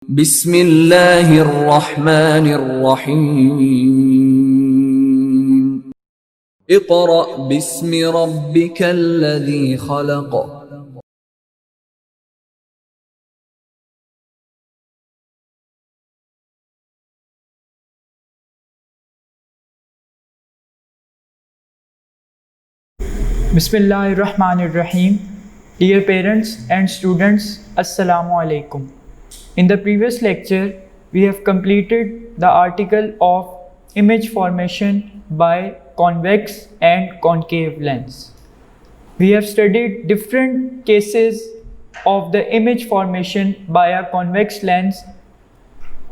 बिस्मिल्लाहिर्रहमानिर्रहीम। Iqra बिस्मि रब्बिकल्लज़ी खलक़। Bismillahirrahmanirrahim. Dear parents and students, Assalamu alaikum. In the previous lecture, we have completed the article of image formation by convex and concave lens. We have studied different cases of the image formation by a convex lens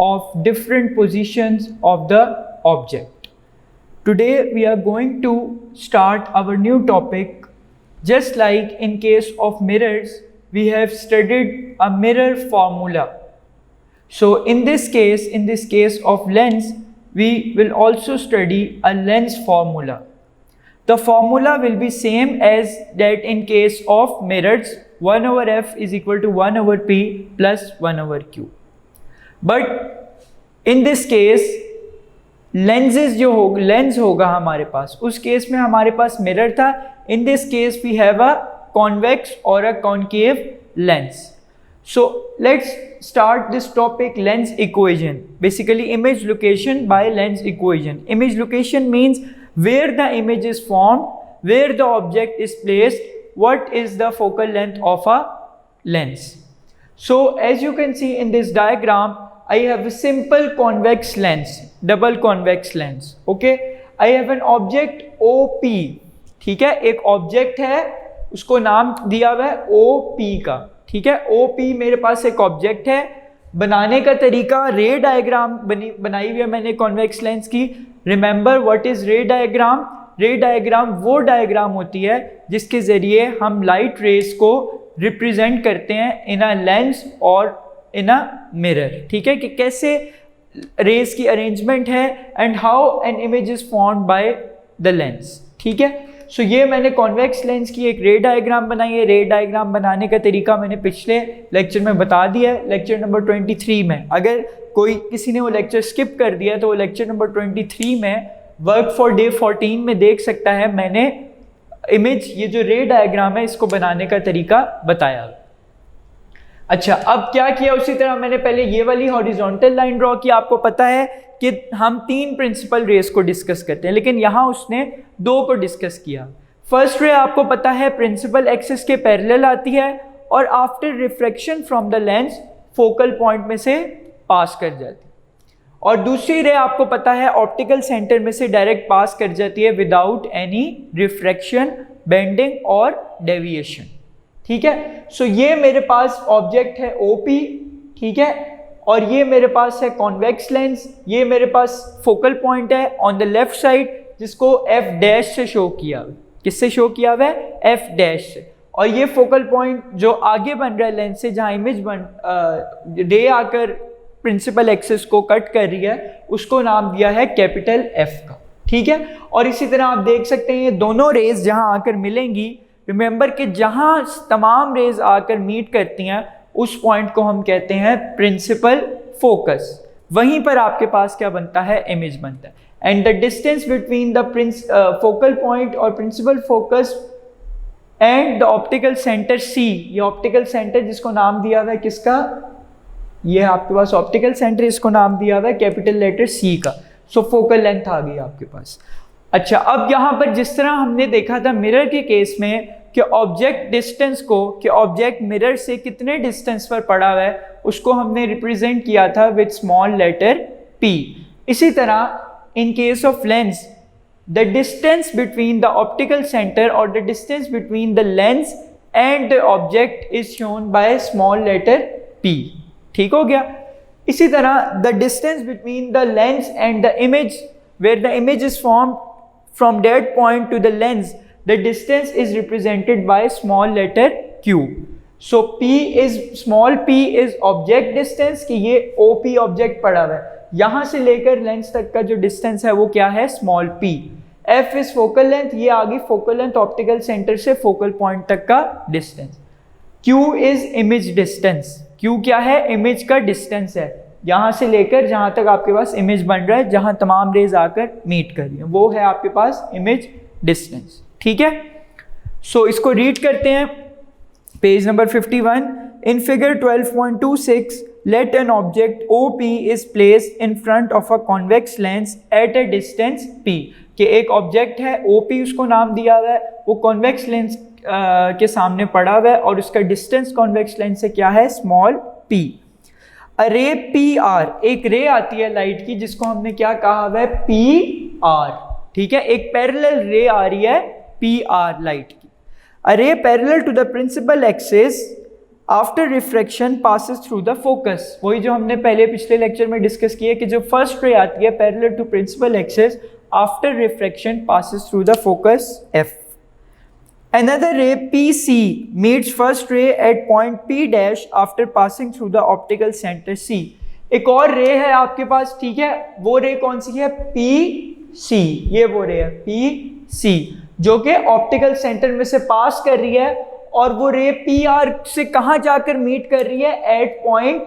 of different positions of the object. Today we are going to start our new topic. Just like in case of mirrors, we have studied a mirror formula. So in this case of lens, we will also study a lens formula. The formula will be same as that in case of mirrors. 1 over f is equal to 1 over p plus 1 over q. But in this case, lens होगा हमारे पास. उस case में हमारे पास mirror था. In this case we have a convex or a concave lens. So let's start this topic, lens equation. Basically image location by lens equation. Image location means where the image is formed, where the object is placed, what is the focal length of a lens. So as you can see in this diagram, I have a simple convex lens, double convex lens. Okay, I have an object OP. ठीक है, एक object है, उसको नाम दिया हुआ है OP का. ठीक है, OP मेरे पास एक ऑब्जेक्ट है. बनाने का तरीका, रे डायग्राम बनाई हुई है मैंने कॉन्वेक्स लेंस की. रिमेंबर व्हाट इज रे डायग्राम. रे डायग्राम वो डायग्राम होती है जिसके ज़रिए हम लाइट रेस को रिप्रेजेंट करते हैं इन अ लेंस और इन अ मिरर. ठीक है, कि कैसे रेस की अरेंजमेंट है and how an image is formed by the lens. ठीक है, सो ये मैंने कॉन्वेक्स लेंस की एक रे डायग्राम बनाई है. रे डायग्राम बनाने का तरीका मैंने पिछले लेक्चर में बता दिया है, लेक्चर नंबर 23 में. अगर किसी ने वो लेक्चर स्किप कर दिया तो वो लेक्चर नंबर 23 में वर्क फॉर डे 14 में देख सकता है. मैंने इमेज, ये जो रे डायग्राम है, इसको बनाने का तरीका बताया. अच्छा, अब क्या किया, उसी तरह मैंने पहले ये वाली हॉरिजॉन्टल लाइन ड्रॉ की. आपको पता है कि हम 3 प्रिंसिपल रेस को डिस्कस करते हैं, लेकिन यहाँ उसने 2 को डिस्कस किया. फर्स्ट रे आपको पता है प्रिंसिपल एक्सिस के पैरेलल आती है और after refraction from the lens focal point में से पास कर जाती है. और दूसरी रे आपको पता है ऑप्टिकल सेंटर में से डायरेक्ट पास कर जाती है विदाउट एनी रिफ्रैक्शन, बेंडिंग और डेविएशन. ठीक है, सो ये मेरे पास ऑब्जेक्ट है OP. ठीक है, और ये मेरे पास है कॉन्वेक्स लेंस. ये मेरे पास फोकल पॉइंट है ऑन द लेफ्ट साइड, जिसको F डैश से शो किया हुआ. किससे शो किया हुआ है? F डैश से. और ये फोकल पॉइंट जो आगे बन रहा है लेंस से, जहाँ इमेज रे आकर प्रिंसिपल एक्सिस को कट कर रही है, उसको नाम दिया है कैपिटल F का. ठीक है, और इसी तरह आप देख सकते हैं ये दोनों रेज जहां आकर मिलेंगी, रिमेंबर कि जहां तमाम रेज आकर मीट करती हैं उस पॉइंट को हम कहते हैं प्रिंसिपल फोकस. वहीं पर आपके पास क्या बनता है? इमेज बनता है. And the distance between the focal point or principal focus and the optical centre C, ये ऑप्टिकल सेंटर जिसको नाम दिया हुआ है किसका? ये आपके पास ऑप्टिकल सेंटर, इसको नाम दिया हुआ है कैपिटल लेटर C का. सो फोकल लेंथ आ गई आपके पास. अच्छा, अब यहाँ पर जिस तरह हमने देखा था मिरर के केस में कि ऑब्जेक्ट डिस्टेंस को, कि ऑब्जेक्ट मिरर से कितने डिस्टेंस पर पड़ा हुआ है, उसको हमने रिप्रेजेंट किया था विद स्मॉल लेटर P. इसी तरह in case of lens, the distance between the optical centre और the distance between the lens and the object is shown by small letter P. ठीक हो गया. इसी तरह the distance between the lens and the image, where the image is formed from that point to the lens, the distance is represented by small letter Q. So small p is object distance, कि ये OP object पड़ा हुआ है, यहां से लेकर lens तक का जो डिस्टेंस है वो क्या है? Small p. F is focal length, ये आ गई फोकल लेंथ ऑप्टिकल सेंटर से फोकल पॉइंट तक का distance. Q is image distance. Q क्या है? इमेज का डिस्टेंस है, यहाँ से लेकर जहाँ तक आपके पास इमेज बन रहा है, जहाँ तमाम रेज आकर मीट कर रही है, वो है आपके पास इमेज डिस्टेंस। ठीक है, सो इसको रीड करते हैं, page number 51। In figure 12.26 let an object OP is placed in front of a convex lens at a distance P, कि एक ऑब्जेक्ट है OP, उसको नाम दिया हुआ है, वो कॉन्वेक्स लेंस के सामने पड़ा हुआ है और उसका डिस्टेंस कॉन्वेक्स लेंस से क्या है? Small p। अरे PR, एक रे आती है लाइट की जिसको हमने क्या कहा हुआ है? PR। ठीक है, एक पैरेलल रे आ रही है PR लाइट की। अरे parallel to the principal axis after refraction passes through the focus, वही जो हमने पहले पिछले लेक्चर में डिस्कस किया कि जो फर्स्ट रे आती है parallel to principal axis after refraction passes through the focus F। Another ray PC meets first ray at point P dash after passing through the optical center C। एक और रे है आपके पास, ठीक है, वो रे कौन सी है? PC, ये वो रे है PC जो कि ऑप्टिकल सेंटर में से पास कर रही है, और वो रे PR से कहाँ जाकर मीट कर रही है? एट पॉइंट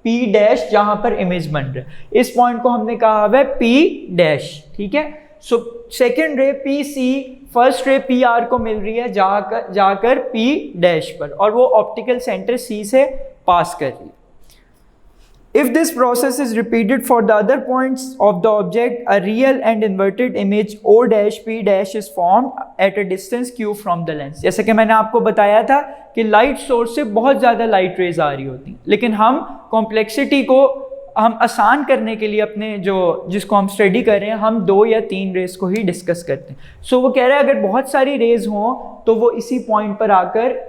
P डैश, जहां पर इमेज बन रहा है। इस पॉइंट को हमने कहा है P डैश। ठीक है, सो सेकेंड रे PC फर्स्ट रे PR को मिल रही है जाकर P डैश पर, और वो ऑप्टिकल सेंटर C से पास कर रही है। If this process is repeated for the other points of the object, a real and inverted image O dash P dash is formed at a distance Q from the lens। जैसे कि मैंने आपको बताया था कि लाइट सोर्स से बहुत ज़्यादा लाइट रेज आ रही होती, लेकिन हम कॉम्प्लेक्सिटी को हम आसान करने के लिए अपने जिसको हम स्टडी कर रहे हैं, हम 2 या 3 रेज को ही डिस्कस करते हैं। सो वो कह रहा है अगर बहुत सारी रेज हों तो वो इसी पॉइंट पर आकर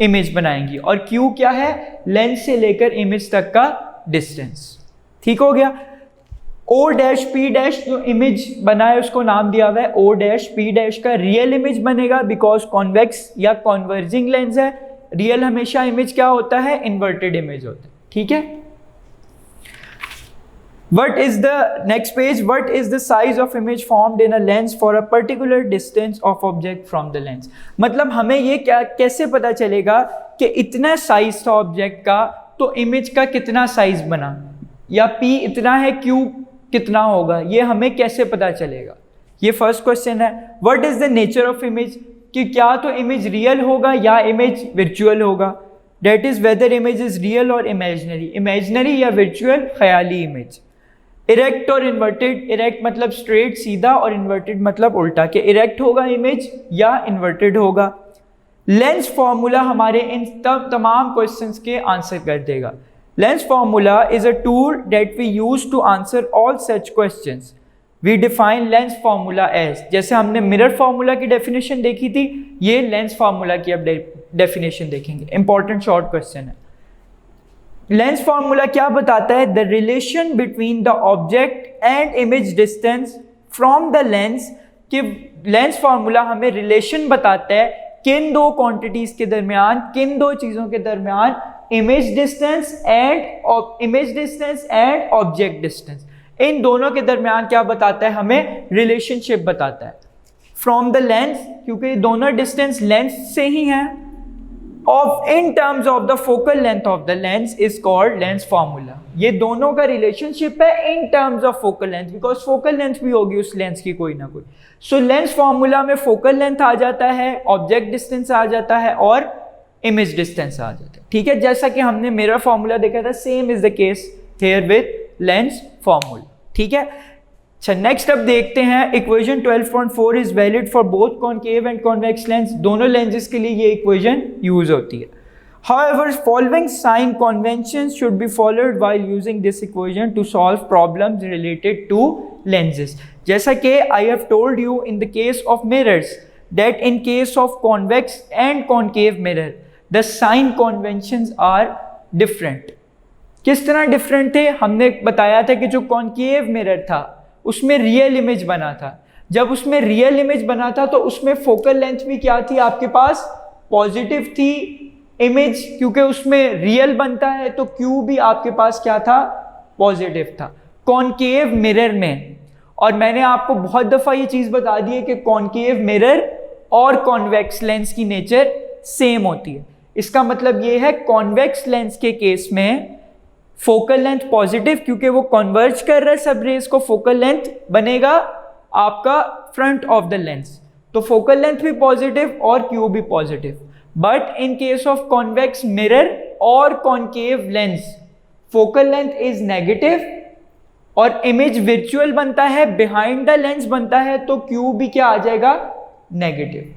इमेज बनाएंगी, और Q क्या है? लेंस से लेकर इमेज तक का डिस्टेंस। ठीक हो गया। O डैश P डैश जो इमेज बना है उसको नाम दिया हुआ है O डैश P डैश का रियल इमेज बनेगा, बिकॉज कॉन्वेक्स या कॉन्वर्जिंग लेंस है। रियल हमेशा इमेज क्या होता है? इन्वर्टेड इमेज होता है। ठीक है, What is the next page? What is the size of image formed in a lens for a particular distance of object from the lens? मतलब हमें ये कैसे पता चलेगा कि इतना साइज था ऑब्जेक्ट का, तो इमेज का कितना साइज बना, या P इतना है Q कितना होगा, ये हमें कैसे पता चलेगा? ये फर्स्ट क्वेश्चन है। What is the nature of image? कि क्या तो इमेज रियल होगा या इमेज विर्चुअल होगा। That is whether image is real or imaginary, imaginary या विर्चुअल, ख्याली इमेज। इरेक्ट और इन्वर्टेड, इरेक्ट मतलब स्ट्रेट सीधा, और इन्वर्टेड मतलब उल्टा, कि इरेक्ट होगा इमेज या इन्वर्टेड होगा। लेंस फॉर्मूला हमारे इन तमाम क्वेश्चंस के आंसर कर देगा। Lens formula is a tool that we use to answer all such questions. We define lens formula as, जैसे हमने मिरर फॉर्मूला की डेफिनेशन देखी थी, ये लेंस फॉर्मूला की अब डेफिनेशन देखेंगे। इंपॉर्टेंट शॉर्ट क्वेश्चन है। लेंस फॉर्मूला क्या बताता है? The relation between the object and image distance from the lens. कि लेंस फॉर्मूला हमें रिलेशन बताता है किन 2 क्वांटिटीज के दरमियान, किन 2 चीजों के दरमियान, image distance and object distance, इन दोनों के दरमियान क्या बताता है? हमें रिलेशनशिप बताता है। फ्रॉम द लेंस, क्योंकि दोनों डिस्टेंस लेंस से ही हैं, of in terms of the focal length of the lens is called lens formula. ये दोनों का रिलेशनशिप है in terms of focal length, because focal length भी होगी उस लेंस की कोई ना कोई। सो लेंस फॉर्मूला में फोकल लेंथ आ जाता है, ऑब्जेक्ट डिस्टेंस आ जाता है, और इमेज डिस्टेंस आ जाता है। ठीक है, जैसा कि हमने मिरर फॉर्मूला देखा था, same is the case here with lens formula. ठीक है, अच्छा नेक्स्ट अब देखते हैं equation 12.4 is valid for both concave and convex lens. दोनों लेंसेज के लिए ये इक्वेशन यूज होती है। However, following sign conventions should be followed while using this equation to solve problems related to lenses. जैसा कि I have told you in the case of mirrors that in case of convex and concave mirror, the sign conventions are different. किस तरह different थे? हमने बताया था कि जो कॉन्केव मिरर था उसमें रियल इमेज बना था। जब उसमें रियल इमेज बना था तो उसमें फोकल लेंथ भी क्या थी आपके पास? पॉजिटिव थी इमेज, क्योंकि उसमें रियल बनता है तो Q भी आपके पास क्या था? पॉजिटिव था। कॉन्केव मिरर में, और मैंने आपको बहुत दफ़ा ये चीज़ बता दी है कि कॉन्केव मिरर और कॉन्वेक्स लेंस की नेचर सेम होती है, इसका मतलब ये है कॉन्वेक्स लेंस के केस में फोकल लेंथ पॉजिटिव, क्योंकि वो कन्वर्ज कर रहा है सब रेज को, फोकल लेंथ बनेगा आपका फ्रंट ऑफ द लेंस, तो फोकल लेंथ भी पॉजिटिव और क्यू भी positive. But in case of convex mirror और concave lens focal length is negative और इमेज विर्चुअल बनता है, बिहाइंड द लेंस बनता है, तो क्यू भी क्या आ जाएगा, नेगेटिव।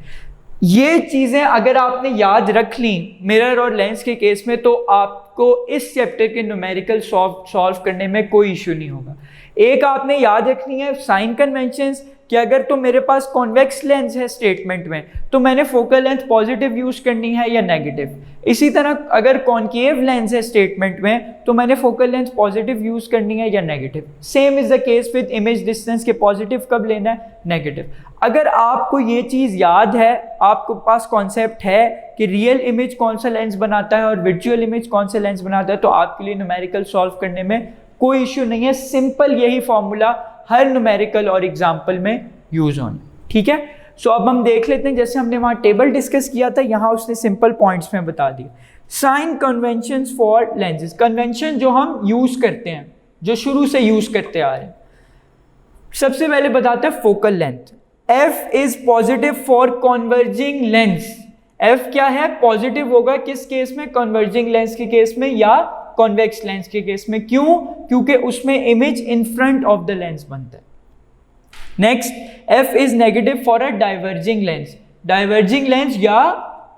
ये चीजें अगर आपने याद रख ली मिरर और लेंस के केस में, तो आपको इस चैप्टर के न्यूमेरिकल सॉल्व करने में कोई इश्यू नहीं होगा। एक आपने याद रखनी है साइन कन्वेंशंस, कि अगर तो मेरे पास कॉन्वेक्स लेंस है स्टेटमेंट में, तो मैंने फोकल लेंथ पॉजिटिव यूज करनी है या नेगेटिव। इसी तरह अगर कॉन्केव लेंस है स्टेटमेंट में, तो मैंने फोकल लेंथ पॉजिटिव यूज करनी है या negative. Same is the case with image distance के पॉजिटिव कब लेना है, नेगेटिव। अगर आपको ये चीज़ याद है, आपके पास कॉन्सेप्ट है कि रियल इमेज कौन सा लेंस बनाता है और वर्चुअल इमेज कौन सा लेंस बनाता है, तो आपके लिए न्यूमेरिकल सॉल्व करने में कोई इश्यू नहीं है। सिंपल यही फॉर्मूला हर न्यूमेरिकल और एग्जाम्पल में यूज होना, ठीक है। सो अब हम देख लेते हैं, जैसे हमने वहाँ टेबल डिस्कस किया था, यहाँ उसने सिंपल पॉइंट्स में बता दिया। Sign conventions for lenses, convention जो हम यूज करते हैं, जो शुरू से यूज करते आ रहे हैं। सबसे पहले बताते हैं focal length. F is positive for converging lens. F क्या है, पॉजिटिव होगा किस केस में, कन्वर्जिंग लेंस के केस में या कॉन्वेक्स लेंस के केस में। क्यों, क्योंकि उसमें image in front of the lens बनता है। Next, F is negative for a diverging lens, diverging lens या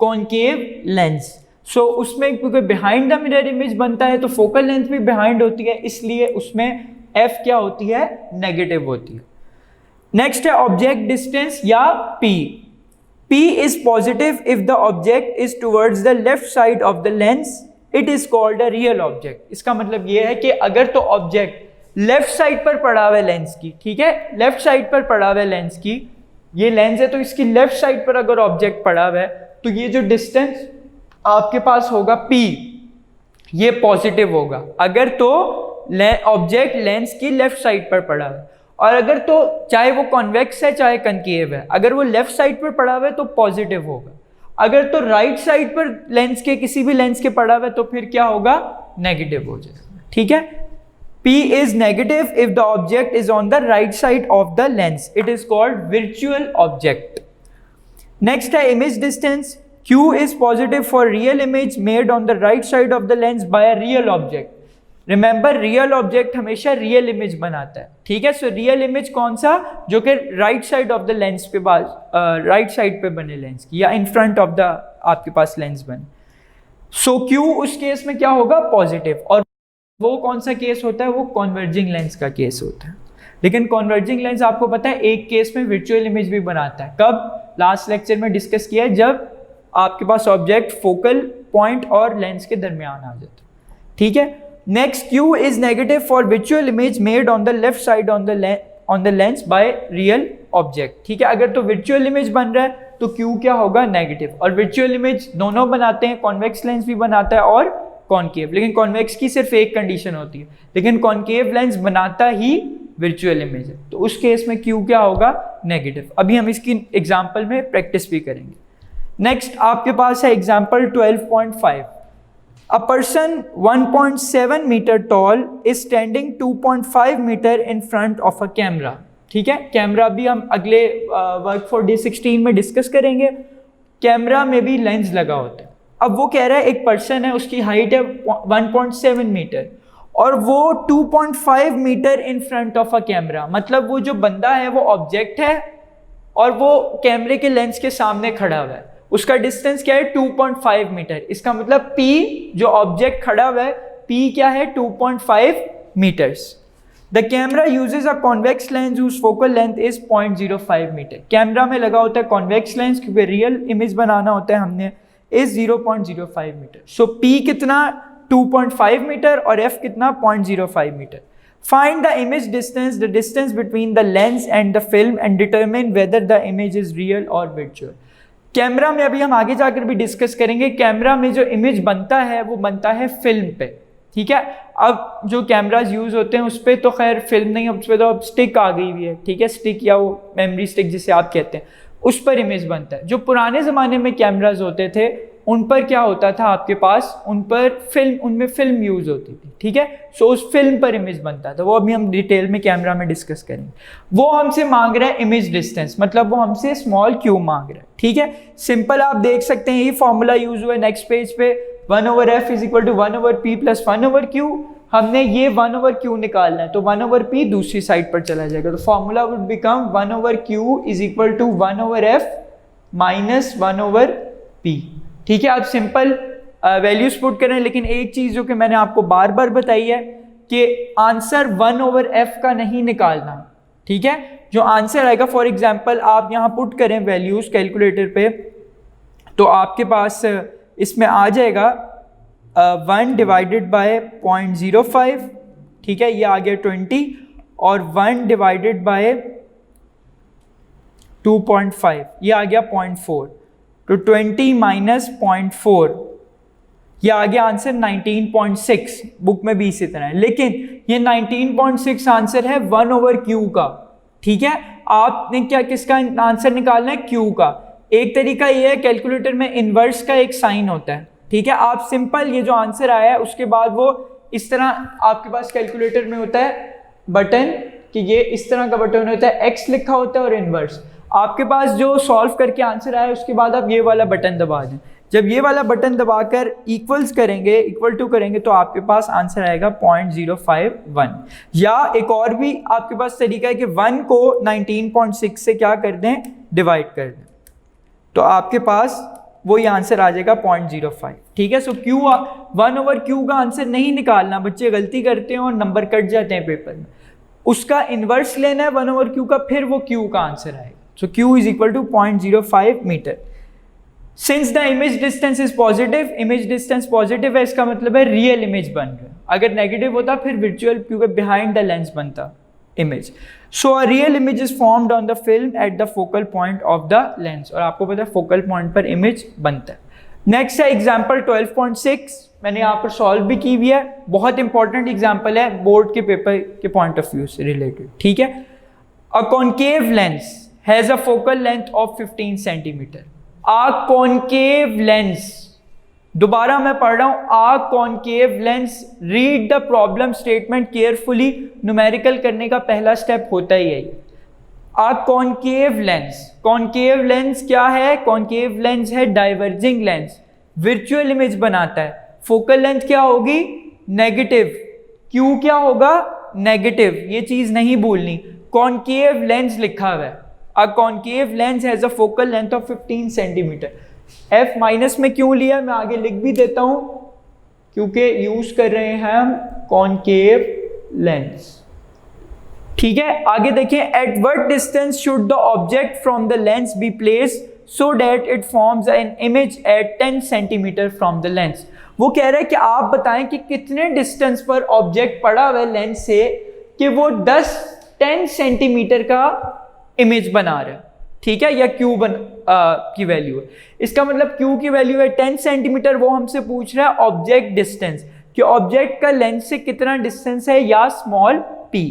कॉन्केव लेंस। सो उसमें क्योंकि बिहाइंड द मिरर इमेज बनता है, तो फोकल लेंथ भी बिहाइंड होती है, इसलिए उसमें F क्या होती है, नेगेटिव होती है। नेक्स्ट है ऑब्जेक्ट डिस्टेंस या P। P is positive if the object is towards the left side of the lens, it is called a real object. इसका मतलब यह है कि अगर तो ऑब्जेक्ट लेफ्ट साइड पर पड़ा हुआ है लेंस की, ठीक है, लेफ्ट साइड पर पड़ा हुआ है लेंस की, ये लेंस है तो इसकी लेफ्ट साइड पर अगर ऑब्जेक्ट पड़ा हुआ है, तो ये जो डिस्टेंस आपके पास होगा P, ये पॉजिटिव होगा अगर तो ऑब्जेक्ट लेंस की लेफ्ट साइड पर पड़ा हुआ है। और अगर तो चाहे वो कॉन्वेक्स है चाहे कनकेव है, अगर वो लेफ्ट साइड पर पड़ा हुआ है तो पॉजिटिव होगा। अगर तो राइट साइड पर लेंस के किसी भी लेंस के पड़ा हुआ है तो फिर क्या होगा, नेगेटिव हो जाएगा, ठीक है। P is negative if the object is on the right side of the lens. It is called virtual object. Next है image distance. Q is positive for real image made on the right side of the lens by a real object. Remember, real object हमेशा real image बनाता है, ठीक है। So real image कौन सा, जो कि right side of the lens पे right side पे बने लेंस की, या in front of the आपके पास लेंस बने। So Q उस केस में क्या होगा, पॉजिटिव। और वो कौन सा केस होता है, वो कॉन्वर्जिंग लेंस का केस होता है। लेकिन कॉन्वर्जिंग लेंस आपको पता है एक केस में वर्चुअल इमेज भी बनाता है। कब, लास्ट लेक्चर में डिस्कस किया है, जब आपके पास ऑब्जेक्ट फोकल पॉइंट और लेंस के दरमियान आ जाता है, ठीक है। Next, Q is negative for virtual image made on the left side on the lens by real object, ठीक है। अगर तो वर्चुअल इमेज बन रहा है तो Q क्या होगा, नेगेटिव। और वर्चुअल इमेज दोनों बनाते हैं, कॉन्वेक्स लेंस भी बनाता है और कॉन्केव, लेकिन कॉन्वेक्स की सिर्फ एक कंडीशन होती है, लेकिन कॉन्केव लेंस बनाता ही वर्चुअल इमेज है, तो उस केस में Q क्या होगा, नेगेटिव। अभी हम इसकी एग्जांपल में प्रैक्टिस भी करेंगे। नेक्स्ट आपके पास है example 12.5। A person 1.7 metre tall is standing 2.5 metre in front of a camera, ठीक है। कैमरा भी हम अगले वर्क फॉर डे 16 में डिस्कस करेंगे। कैमरा में भी लेंस लगा होता है। अब वो कह रहा है एक पर्सन है, उसकी हाइट है 1.7 मीटर और वो 2.5 metre in front of a camera, मतलब वो जो बंदा है वो ऑब्जेक्ट है और वो कैमरे के लेंस के सामने खड़ा हुआ है। उसका डिस्टेंस क्या है, 2.5 मीटर। इसका मतलब P जो ऑब्जेक्ट खड़ा हुआ है, P क्या है, 2.5 metres. The camera uses a convex lens whose focal length is 0.05 metre. Camera में लगा होता है कॉन्वेक्स लेंस, क्योंकि रियल इमेज बनाना होता है हमने, इज 0.05 मीटर। सो P कितना, 2.5 मीटर, और F कितना, 0.05 metre. Find the image distance, the distance between the lens and the film, and determine whether the image is real और वर्चुअल। कैमरा में अभी हम आगे जाकर भी डिस्कस करेंगे, कैमरा में जो इमेज बनता है वो बनता है फिल्म पे, ठीक है। अब जो कैमराज यूज होते हैं उस पर तो खैर फिल्म नहीं, उस पर तो अब स्टिक आ गई हुई है, ठीक है, स्टिक या वो मेमोरी स्टिक जिसे आप कहते हैं, उस पर इमेज बनता है। जो पुराने ज़माने में कैमराज होते थे उन पर क्या होता था आपके पास, उन पर फिल्म, उनमें फिल्म यूज़ होती थी, ठीक है। सो उस फिल्म पर इमेज बनता था, वो अभी हम डिटेल में कैमरा में डिस्कस करेंगे। वो हमसे मांग रहा है इमेज डिस्टेंस, मतलब वो हमसे स्मॉल क्यू मांग रहा है, ठीक है। सिंपल आप देख सकते हैं, ये फॉर्मूला यूज हुआ है नेक्स्ट पेज पे, 1/f is equal to 1/p plus 1/q। हमने ये 1/q निकालना है, तो 1/p दूसरी साइड पर चला जाएगा, तो formula would become 1/q is equal to 1/f minus 1/p, ठीक है। आप सिंपल वैल्यूज पुट करें, लेकिन एक चीज जो कि मैंने आपको बार बार बताई है कि आंसर 1/f का नहीं निकालना, ठीक है। जो आंसर आएगा, फॉर एग्जांपल आप यहाँ पुट करें वैल्यूज कैलकुलेटर पे, तो आपके पास इसमें आ जाएगा 1 डिवाइडेड बाय 0.05, ठीक है, ये आ गया 20, और 1 डिवाइडेड बाय 2.5 ये आ गया 0.4, तो 20 माइनस 0.4 ये आ गया आंसर 19.6। बुक में भी इसी तरह है, लेकिन ये 19.6 आंसर है 1/q का, ठीक है। आपने क्या किसका आंसर निकालना है, q का। एक तरीका ये है, कैलकुलेटर में इनवर्स का एक साइन होता है, ठीक है। आप सिंपल ये जो आंसर आया है उसके बाद वो इस तरह आपके पास कैलकुलेटर में होता है बटन, कि ये इस तरह का बटन होता है, x लिखा होता है और इनवर्स। आपके पास जो सॉल्व करके आंसर आया उसके बाद आप ये वाला बटन दबा दें। जब ये वाला बटन दबाकर इक्वल्स करेंगे, इक्वल टू करेंगे, तो आपके पास आंसर आएगा 0.051। या एक और भी आपके पास तरीका है कि 1 को 19.6 से क्या कर दें, डिवाइड कर दें, तो आपके पास वही आंसर आ जाएगा 0.05, ठीक है। सो Q 1/Q का आंसर नहीं निकालना, बच्चे गलती करते हैं और नंबर कट जाते हैं पेपर में। उसका इन्वर्स लेना है 1/Q का, फिर वो Q का आंसर आएगा। So Q is equal to 0.05 metre. Since the image distance is positive, image distance positive है, इसका मतलब है रियल इमेज बन रहा है। अगर नेगेटिव होता फिर वर्चुअल, क्योंकि बिहाइंड द लेंस बनता image. So a real image is formed on the film at the focal point of the lens, और आपको पता है फोकल पॉइंट पर इमेज बनता है। नेक्स्ट है एग्जाम्पल 12.6, मैंने यहाँ पर सॉल्व भी की हुई है, बहुत इंपॉर्टेंट एग्जाम्पल है बोर्ड के पेपर के पॉइंट ऑफ व्यू से रिलेटेड, ठीक है। A concave lens has a focal length of 15 centimetre. A concave lens, दोबारा मैं पढ़ रहा हूं, a concave lens. Read the problem statement carefully, numerical करने का पहला स्टेप होता ही है। A concave lens, concave lens क्या है, कॉन्केव लेंस है डाइवर्जिंग लेंस, वर्चुअल इमेज बनाता है। फोकल लेंथ क्या होगी, नेगेटिव, क्यू क्या होगा, नेगेटिव, ये चीज नहीं भूलनी। कॉन्केव लेंस लिखा हुआ है, a concave lens has a focal length of 15 centimetre. F minus में क्यों लिया, मैं आगे लिख भी देता हूं, क्योंकि यूज कर रहे हैं हम कॉन्केव लेंस, ठीक है। आगे देखें, at what distance should the object from the lens be placed so that it forms an image at 10 centimetre from the lens. वो कह रहा है कि आप बताएं कि कितने डिस्टेंस पर ऑब्जेक्ट पड़ा हुआ है लेंस से कि वो 10 सेंटीमीटर का इमेज बना रहा है, ठीक है, या क्यू की वैल्यू है। इसका मतलब क्यू की वैल्यू है 10 सेंटीमीटर, वो हमसे पूछ रहा है ऑब्जेक्ट डिस्टेंस, कि ऑब्जेक्ट का लेंस से कितना डिस्टेंस है, या स्मॉल p।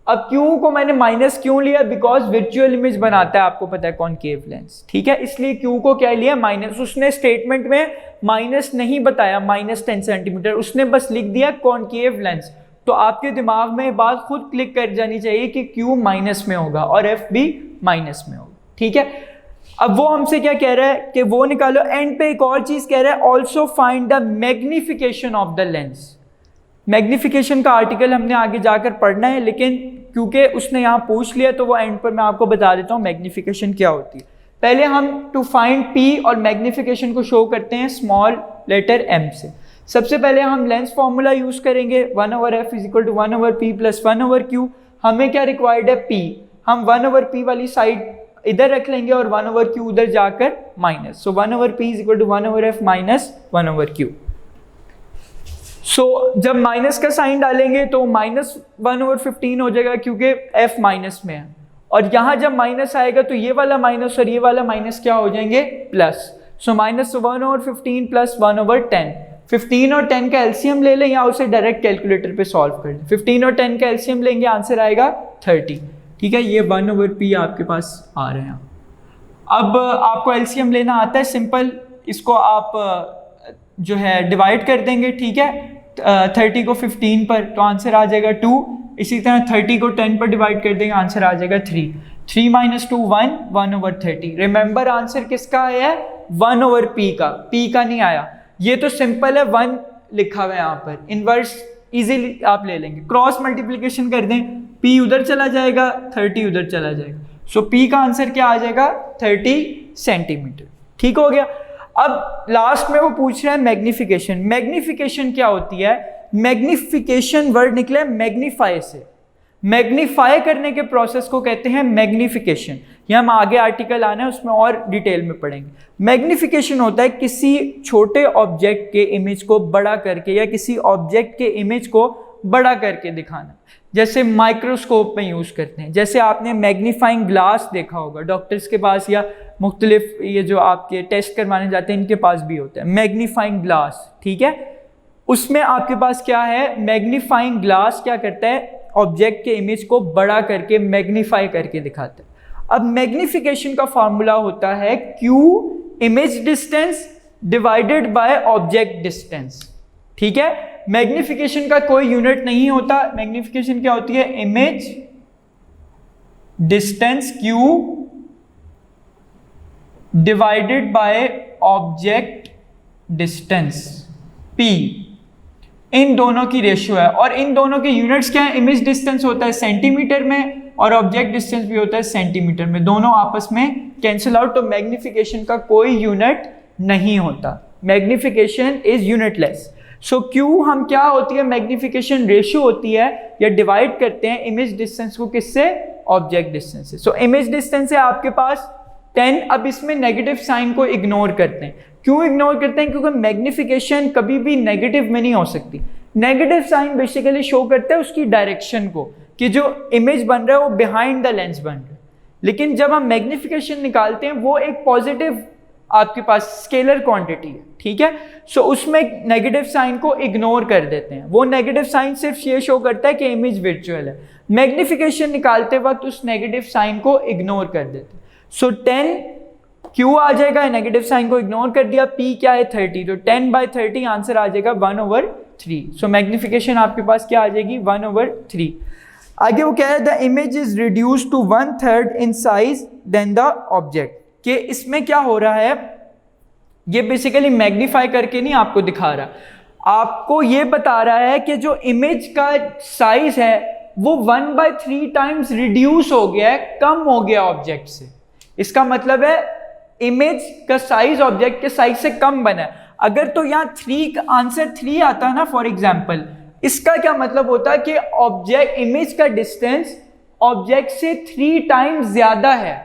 अब क्यू को मैंने माइनस क्यों लिया, बिकॉज वर्चुअल इमेज बनाता है, आपको पता है कॉन्केव लेंस, ठीक है, इसलिए क्यू को क्या लिया, माइनस। उसने स्टेटमेंट में माइनस नहीं बताया, -10 सेंटीमीटर, उसने बस लिख दिया कॉन्केव लेंस। तो आपके दिमाग में बात खुद क्लिक कर जानी चाहिए कि Q माइनस में होगा और F भी माइनस में होगा, ठीक है। अब वो हमसे क्या कह रहा है कि वो निकालो। एंड पे एक और चीज कह रहा है, also find the magnification of the lens. Magnification का आर्टिकल हमने आगे जाकर पढ़ना है, लेकिन क्योंकि उसने यहाँ पूछ लिया तो वो एंड पर मैं आपको बता देता हूँ मैग्निफिकेशन क्या होती है। पहले हम टू फाइंड P और मैग्निफिकेशन को शो करते हैं स्मॉल लेटर m से। सबसे पहले हम लेंस फॉर्मूला यूज करेंगे, 1/f is equal to 1/p plus 1/q। हमें क्या रिक्वायर्ड है, p। हम 1/p वाली साइड इधर रख लेंगे और 1/q उधर जाकर minus. So 1/p is equal to 1/f minus 1/q। So जब माइनस का साइन डालेंगे तो -1/15 हो जाएगा, क्योंकि f माइनस में है, और यहाँ जब माइनस आएगा तो ये वाला माइनस और ये वाला माइनस क्या हो जाएंगे, प्लस। सो -1/15 प्लस 1/10। 15 और 10 का एलसीएम ले लें या उसे डायरेक्ट कैलकुलेटर पे सॉल्व कर लें। 15 और 10 का एलसीएम लेंगे, आंसर आएगा 30, ठीक है। ये 1/p आपके पास आ रहे हैं। अब आपको एलसीएम लेना आता है, सिंपल इसको आप जो है डिवाइड कर देंगे, ठीक है, 30 को 15 पर तो आंसर आ जाएगा 2। इसी तरह 30 को 10 पर डिवाइड कर देंगे, आंसर आ जाएगा 3। 3 - 2 1, 1/30। रिमेंबर आंसर किसका आया है? 1/p का, p का नहीं आया। ये तो सिंपल है, 1 लिखा हुआ है यहाँ पर, इनवर्स इजीली आप ले लेंगे। क्रॉस मल्टीप्लिकेशन कर दें, p उधर चला जाएगा, 30 उधर चला जाएगा। सो p का आंसर क्या आ जाएगा? 30 सेंटीमीटर। ठीक हो गया। अब लास्ट में वो पूछ रहा है मैग्निफिकेशन। मैग्निफिकेशन क्या होती है? मैग्निफिकेशन वर्ड निकला है मैग्नीफाई से। मैग्नीफाई करने के प्रोसेस को कहते हैं मैग्निफिकेशन। ये हम आगे आर्टिकल आना है उसमें और डिटेल में पढ़ेंगे। मैग्निफिकेशन होता है किसी छोटे ऑब्जेक्ट के इमेज को बड़ा करके या किसी ऑब्जेक्ट के इमेज को बड़ा करके दिखाना, जैसे माइक्रोस्कोप में यूज करते हैं। जैसे आपने मैग्नीफाइंग ग्लास देखा होगा डॉक्टर्स के पास या मुख्तलिफ ये जो आपके टेस्ट करवाने जाते हैं इनके पास भी होता है मैग्नीफाइंग ग्लास, ठीक है। उसमें आपके पास क्या है? मैग्नीफाइंग ग्लास क्या करता है? ऑब्जेक्ट के इमेज को बड़ा करके मैग्नीफाई करके दिखाता है। अब मैग्निफिकेशन का फार्मूला होता है Q image distance divided by object distance, ठीक है। मैग्निफिकेशन का कोई यूनिट नहीं होता। मैग्निफिकेशन क्या होती है? Image distance Q divided by object distance P, इन दोनों की रेशियो है। और इन दोनों के यूनिट्स क्या है? इमेज डिस्टेंस होता है सेंटीमीटर में और ऑब्जेक्ट डिस्टेंस भी होता है सेंटीमीटर में, दोनों आपस में कैंसिल आउट। तो मैग्निफिकेशन का कोई यूनिट नहीं होता। Magnification is unitless. So Q हम क्या होती है? मैग्निफिकेशन रेशियो होती है, या डिवाइड करते हैं इमेज डिस्टेंस को किससे? ऑब्जेक्ट डिस्टेंस से। सो इमेज डिस्टेंस है आपके पास 10। अब इसमें नेगेटिव साइन को इग्नोर करते हैं। क्यों इग्नोर करते हैं? क्योंकि मैग्निफिकेशन कभी भी नेगेटिव में नहीं हो सकती। नेगेटिव साइन बेसिकली शो करता है उसकी डायरेक्शन को, कि जो इमेज बन रहा है वो बिहाइंड द लेंस बन रहा है। लेकिन जब हम मैग्निफिकेशन निकालते हैं वो एक पॉजिटिव आपके पास स्केलर क्वांटिटी है, ठीक है। सो उसमें नेगेटिव साइन को इग्नोर कर देते हैं। वो नेगेटिव साइन सिर्फ ये शो करता है कि इमेज वर्चुअल है। मैग्निफिकेशन निकालते वक्त उस नेगेटिव साइन को इग्नोर कर देते हैं। सो 10 Q आ जाएगा, नेगेटिव साइन को इग्नोर कर दिया। P क्या है? 30। तो 10/30 आंसर आ जाएगा 1/3। सो मैग्निफिकेशन आपके पास क्या आ जाएगी? 1/3। आगे वो कह रहा है the image is reduce to 1/3 in size then the object. कि इसमें क्या हो रहा है? ये बेसिकली मैग्नीफाई करके नहीं आपको दिखा रहा, आपको ये बता रहा है कि जो इमेज का साइज है वो 1/3 टाइम्स रिड्यूस हो गया है, कम हो गया ऑब्जेक्ट से। इसका मतलब है इमेज का साइज ऑब्जेक्ट के साइज से कम बना है। अगर तो यहाँ 3 का आंसर 3 आता ना फॉर एग्जाम्पल, इसका क्या मतलब होता है कि ऑब्जेक्ट इमेज का डिस्टेंस ऑब्जेक्ट से 3 टाइम्स ज्यादा है,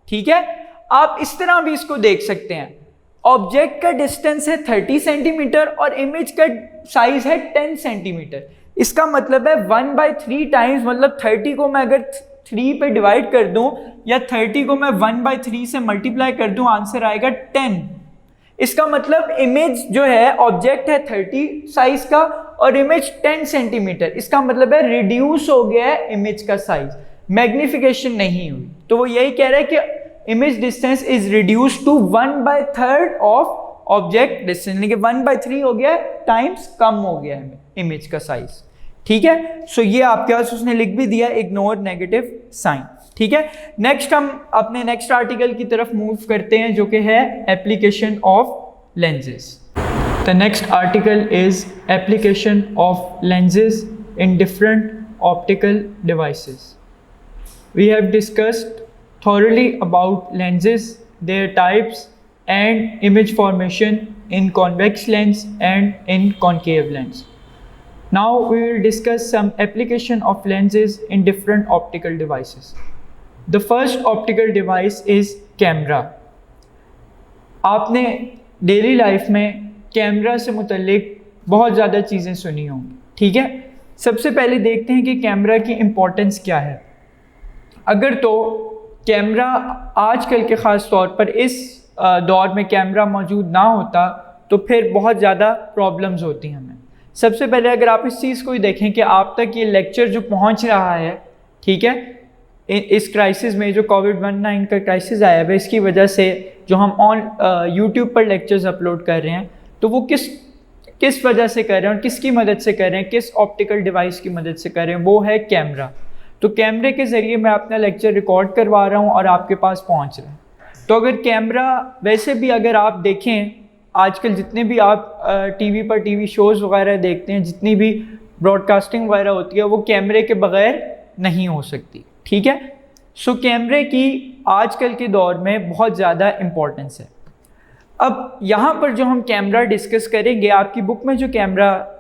ठीक है। आप इस तरह भी इसको देख सकते हैं, ऑब्जेक्ट का डिस्टेंस है 30 सेंटीमीटर और इमेज का साइज है 10 सेंटीमीटर। इसका मतलब है 1/3 टाइम्स, मतलब 30 को मैं अगर 3 पे डिवाइड कर दूं या 30 को मैं 1/3 से मल्टीप्लाई कर दूं, आंसर आएगा 10। इसका मतलब इमेज जो है ऑब्जेक्ट है 30 साइज का और इमेज 10 सेंटीमीटर। इसका मतलब है रिड्यूस हो गया है इमेज का साइज, मैग्निफिकेशन नहीं हुई। तो वो यही कह रहा है कि image distance is reduce to 1/3 of object distance, लेकिन 1/3 हो गया टाइम्स कम हो गया है इमेज का साइज, ठीक है। सो ये आपके पास उसने लिख भी दिया, इग्नोर नेगेटिव साइन, ठीक है। नेक्स्ट हम अपने नेक्स्ट आर्टिकल की तरफ मूव करते हैं जो कि है application of lenses. The next article is application of lenses in different optical devices. We have discussed thoroughly about lenses, their types and image formation in convex lens and in concave lens. Now we will discuss some application of lenses in different optical devices. The first optical device is camera. आपने daily life में camera से मुतल्लिक बहुत ज़्यादा चीज़ें सुनी होंगी, ठीक है। सबसे पहले देखते हैं कि कैमरा की इम्पोर्टेंस क्या है। अगर तो कैमरा आजकल के ख़ास तौर पर इस दौर में कैमरा मौजूद ना होता तो फिर बहुत ज़्यादा प्रॉब्लम्स होती हैं हमें। सबसे पहले अगर आप इस चीज़ को ही देखें कि आप तक ये लेक्चर जो पहुंच रहा है, ठीक है, इस क्राइसिस में जो कोविड-19 का क्राइसिस आया है, इसकी वजह से जो हम यूट्यूब पर लेक्चर्स अपलोड कर रहे हैं, तो वो किस वजह से कर रहे हैं और किसकी मदद से कर रहे हैं, किस ऑप्टिकल डिवाइस की मदद से कर रहे हैं, वो है कैमरा। तो कैमरे के ज़रिए मैं अपना लेक्चर रिकॉर्ड करवा रहा हूँ और आपके पास पहुँच रहा है। तो अगर कैमरा, वैसे भी अगर आप देखें आजकल जितने भी आप टीवी शोज़ वगैरह देखते हैं, जितनी भी ब्रॉडकास्टिंग वगैरह होती है, वो कैमरे के बग़ैर नहीं हो सकती, ठीक है। सो कैमरे की आजकल के दौर में बहुत ज़्यादा इम्पोर्टेंस है। अब यहाँ पर जो हम कैमरा डिस्कस करेंगे, आपकी बुक में जो कैमरा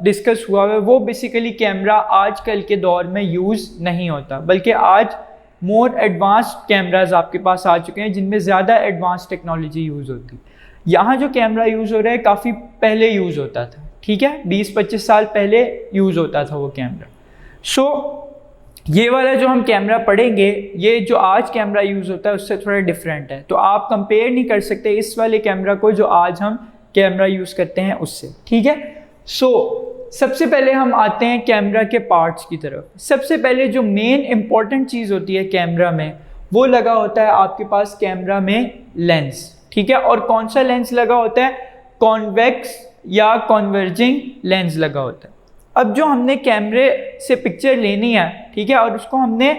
डिस्कस हुआ है वो बेसिकली कैमरा आजकल के दौर में यूज़ नहीं होता, बल्कि आज मोर एडवांस्ड कैमराज आपके पास आ चुके हैं जिनमें ज़्यादा एडवांस टेक्नोलॉजी यूज़ होती है। यहाँ जो कैमरा यूज़ हो रहा है काफ़ी पहले यूज़ होता था, ठीक है, 20-25 साल पहले यूज़ होता था वो कैमरा। सो ये वाला जो हम कैमरा पढ़ेंगे, ये जो आज कैमरा यूज़ होता है उससे थोड़ा डिफरेंट है। तो आप कंपेयर नहीं कर सकते इस वाले कैमरा को जो आज हम कैमरा यूज़ करते हैं उससे, ठीक है। सो सबसे पहले हम आते हैं कैमरा के पार्ट्स की तरफ। सबसे पहले जो मेन इंपॉर्टेंट चीज़ होती है कैमरा में, वो लगा होता है आपके पास कैमरा में लेंस, ठीक है। और कौन सा लेंस लगा होता है? कॉन्वेक्स या कॉन्वर्जिंग लेंस लगा होता है। अब जो हमने कैमरे से पिक्चर लेनी है, ठीक है, और उसको हमने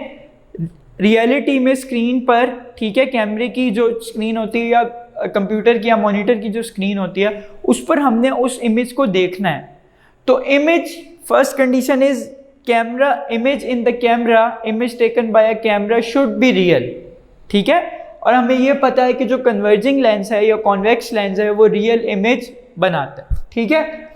रियलिटी में स्क्रीन पर, ठीक है, कैमरे की जो स्क्रीन होती है या कंप्यूटर की या मॉनिटर की जो स्क्रीन होती है, उस पर हमने उस इमेज को देखना है। तो image, first condition is camera, image in the camera, image taken by a camera should be real, ठीक है। और हमें ये पता है कि जो कन्वर्जिंग लेंस है या कॉन्वेक्स लेंस है वो रियल इमेज बनाता है, ठीक है।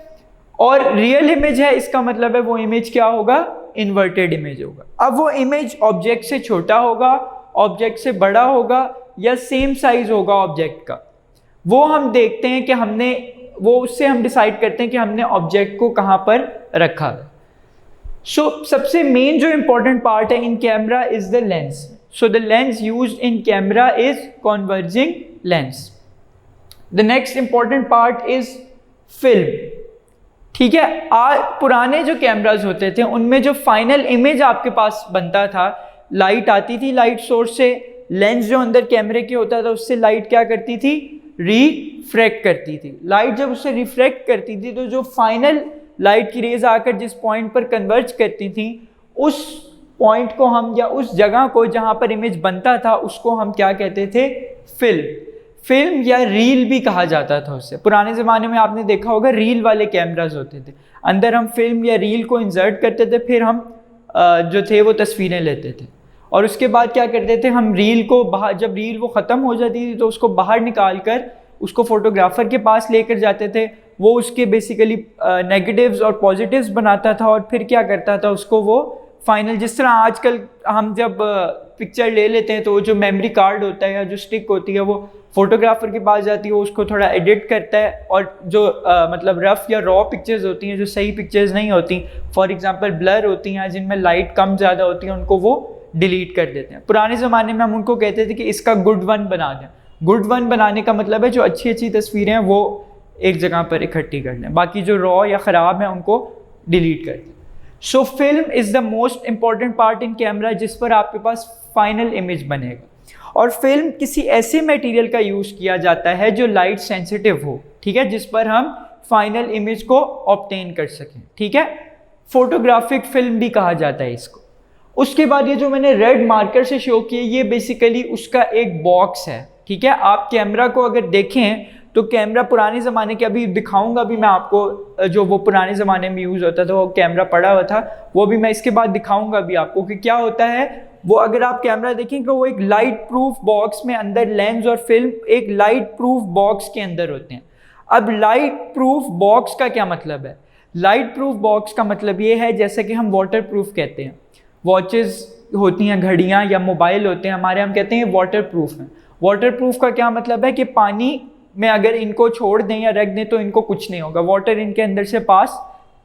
और रियल इमेज है, इसका मतलब है वो इमेज क्या होगा? इन्वर्टेड इमेज होगा। अब वो इमेज ऑब्जेक्ट से छोटा होगा, ऑब्जेक्ट से बड़ा होगा या सेम साइज होगा ऑब्जेक्ट का, वो हम देखते हैं कि हमने, वो उससे हम डिसाइड करते हैं कि हमने ऑब्जेक्ट को कहाँ पर रखा है। सो सबसे मेन जो इंपॉर्टेंट पार्ट है in camera is the lens. So the lens used in camera is converging lens. The next important part is film, ठीक है। पुराने जो कैमराज होते थे उनमें जो फाइनल इमेज आपके पास बनता था, लाइट आती थी लाइट सोर्स से, लेंस जो अंदर कैमरे के होता था उससे लाइट क्या करती थी? रिफ्रैक्ट करती थी। लाइट जब उससे रिफ्रैक्ट करती थी तो जो फाइनल लाइट की रेज आकर जिस पॉइंट पर कन्वर्ज करती थी, उस पॉइंट को हम, या उस जगह को जहाँ पर इमेज बनता था, उसको हम क्या कहते थे? फिल्म या रील भी कहा जाता था उससे। पुराने ज़माने में आपने देखा होगा रील वाले कैमराज होते थे, अंदर हम फिल्म या रील को इंसर्ट करते थे, फिर हम जो थे वो तस्वीरें लेते थे। और उसके बाद क्या करते थे हम? रील को बाहर, जब रील वो ख़त्म हो जाती थी तो उसको बाहर निकाल कर उसको फोटोग्राफर के पास लेकर जाते थे, वो उसके बेसिकली नेगेटिव्स और पॉजिटिव्स बनाता था और फिर क्या करता था उसको वो फाइनल, जिस तरह आजकल हम जब पिक्चर ले लेते हैं तो वो जो मेमोरी कार्ड होता है या जो स्टिक होती है वो फोटोग्राफर के पास जाती है, वो उसको थोड़ा एडिट करता है और जो मतलब रफ या रॉ पिक्चर्स होती हैं, जो सही पिक्चर्स नहीं होती, फॉर एग्जांपल ब्लर होती हैं जिनमें लाइट कम ज़्यादा होती है, उनको वो डिलीट कर देते हैं। पुराने ज़माने में हम उनको कहते थे कि इसका गुड वन बना दें। गुड वन बनाने का मतलब है जो अच्छी अच्छी तस्वीरें हैं वो एक जगह पर इकट्ठी कर लें, बाकी जो रॉ या ख़राब है उनको डिलीट कर दें। So film is the most important part in camera, जिस पर आपके पास फाइनल इमेज बनेगा। और फिल्म किसी ऐसे मटेरियल का यूज़ किया जाता है जो लाइट सेंसिटिव हो, ठीक है, जिस पर हम फाइनल इमेज को ऑब्टेन कर सकें, ठीक है। फोटोग्राफिक फिल्म भी कहा जाता है इसको। उसके बाद ये जो मैंने रेड मार्कर से शो किए, ये बेसिकली उसका एक बॉक्स है, ठीक है। आप कैमरा को अगर देखें तो कैमरा पुराने ज़माने के, अभी दिखाऊंगा भी मैं आपको, जो वो पुराने ज़माने में यूज़ होता था वो कैमरा पड़ा हुआ था, वो भी मैं इसके बाद दिखाऊंगा भी आपको कि क्या होता है वो। अगर आप कैमरा देखें तो वो एक लाइट प्रूफ बॉक्स में अंदर लेंस और फिल्म एक लाइट प्रूफ बॉक्स के अंदर होते हैं। अब लाइट प्रूफ बॉक्स का क्या मतलब है? लाइट प्रूफ बॉक्स का मतलब ये है, जैसे कि हम वाटर प्रूफ कहते हैं, वॉचेस होती हैं, घड़ियाँ या मोबाइल होते हैं हमारे, हम कहते हैं वाटर प्रूफ हैं। वाटर प्रूफ का क्या मतलब है कि पानी में अगर इनको छोड़ दें या रख दें तो इनको कुछ नहीं होगा, वाटर इनके अंदर से पास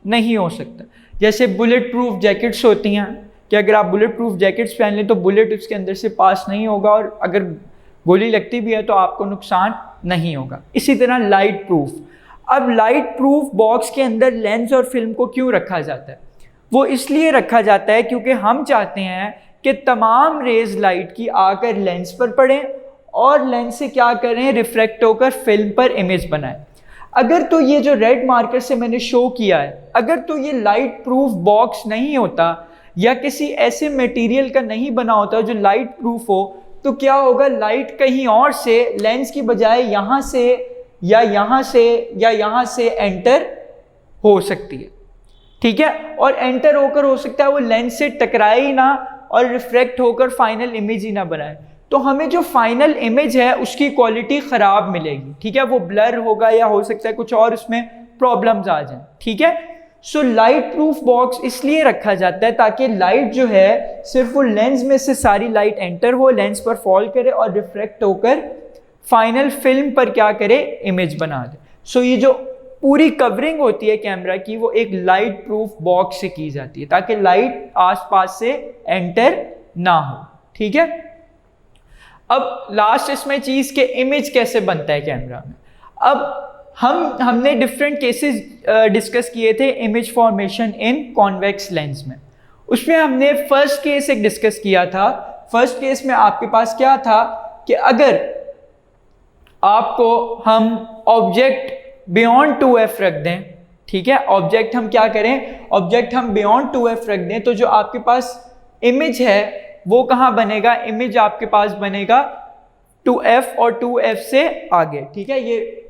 नहीं हो सकता। जैसे बुलेट प्रूफ जैकेट्स होती हैं कि अगर आप बुलेट प्रूफ जैकेट्स पहन लें तो बुलेट उसके अंदर से पास नहीं होगा और अगर गोली लगती भी है तो आपको नुकसान नहीं होगा। इसी तरह लाइट प्रूफ। अब लाइट प्रूफ बॉक्स के अंदर लेंस और फिल्म को क्यों रखा जाता है? वो इसलिए रखा जाता है क्योंकि हम चाहते हैं कि तमाम रेज लाइट की आकर लेंस पर पड़ें और लेंस से क्या करें, रिफ्रैक्ट होकर फिल्म पर इमेज बनाएं। अगर तो ये जो रेड मार्कर से मैंने शो किया है, अगर तो ये लाइट प्रूफ बॉक्स नहीं होता या किसी ऐसे मटेरियल का नहीं बना होता जो लाइट प्रूफ हो, तो क्या होगा, लाइट कहीं और से लेंस की बजाय यहाँ से या यहाँ से या यहाँ से एंटर हो सकती है, ठीक है, और एंटर होकर हो सकता है वो लेंस से टकराए ही ना और रिफ्रैक्ट होकर फाइनल इमेज ही ना बनाए। तो हमें जो फाइनल इमेज है उसकी क्वालिटी ख़राब मिलेगी, ठीक है, वो ब्लर होगा या हो सकता है कुछ और उसमें प्रॉब्लम्स आ जाएं, ठीक है। सो लाइट प्रूफ बॉक्स इसलिए रखा जाता है ताकि लाइट जो है सिर्फ वो लेंस में से सारी लाइट एंटर हो, लेंस पर फॉल करे और रिफ्रैक्ट होकर फाइनल फिल्म पर क्या करे, इमेज बना दे। सो ये जो पूरी कवरिंग होती है कैमरा की वो एक लाइट प्रूफ बॉक्स से की जाती है ताकि लाइट आसपास से एंटर ना हो, ठीक है। अब लास्ट इसमें चीज के इमेज कैसे बनता है कैमरा में। अब हमने डिफरेंट केसेस डिस्कस किए थे इमेज फॉर्मेशन इन कॉन्वेक्स लेंस में। उसमें हमने फर्स्ट केस एक डिस्कस किया था। फर्स्ट केस में आपके पास क्या था कि अगर आपको हम ऑब्जेक्ट बियॉन्ड 2f रख दें, ठीक है, ऑब्जेक्ट हम क्या करें, ऑब्जेक्ट हम बियॉन्ड 2f रख दें, तो जो आपके पास इमेज है वो कहाँ बनेगा, इमेज आपके पास बनेगा 2f और 2f से आगे, ठीक है, ये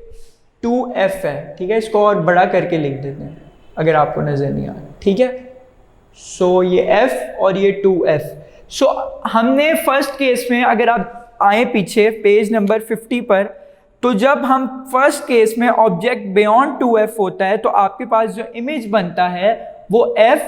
2f है, ठीक है, इसको और बड़ा करके लिख देते हैं अगर आपको नजर नहीं आ रहा, ठीक है। सो ये f और ये 2f। सो हमने फर्स्ट केस में, अगर आप आए पीछे पेज नंबर 50 पर, तो जब हम फर्स्ट केस में ऑब्जेक्ट बियॉन्ड 2f होता है तो आपके पास जो इमेज बनता है वो f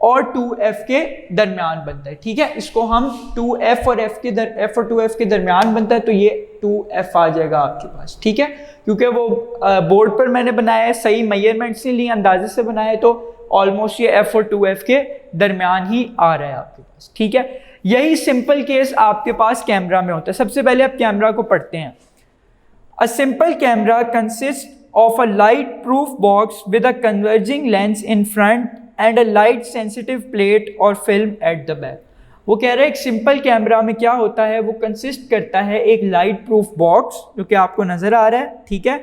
और 2f के दरमियान बनता है, ठीक है। इसको हम 2f और f और 2f के दरमियान बनता है तो ये 2f आ जाएगा आपके पास, ठीक है, क्योंकि वो बोर्ड पर मैंने बनाया है, सही मेजरमेंट्स नहीं लिए, अंदाजे से बनाया है, तो ऑलमोस्ट ये f और 2f के दरमियान ही आ रहा है आपके पास, ठीक है। यही सिंपल केस आपके पास कैमरा में होता है। सबसे पहले आप कैमरा को पढ़ते हैं। A simple camera consists of a light-proof box with a converging lens in front and a light-sensitive plate or film at the back. वो कह रहा है एक सिंपल कैमरा में क्या होता है, वो कंसिस्ट करता है एक लाइट प्रूफ बॉक्स जो कि आपको नज़र आ रहा है, ठीक है,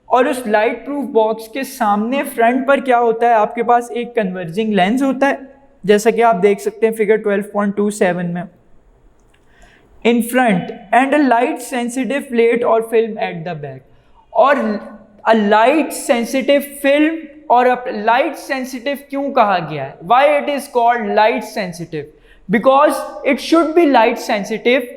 और उस लाइट प्रूफ बॉक्स के सामने फ्रंट पर क्या होता है, आपके पास एक कन्वर्जिंग लेंस होता है, जैसा कि आप देख सकते हैं फिगर 12.27 में, in front end a light sensitive plate और फिल्म एट द बैक, और अ लाइट सेंसिटिव फिल्म। और अब लाइट सेंसिटिव क्यों कहा गया है, why it is called light sensitive, because it should be light sensitive,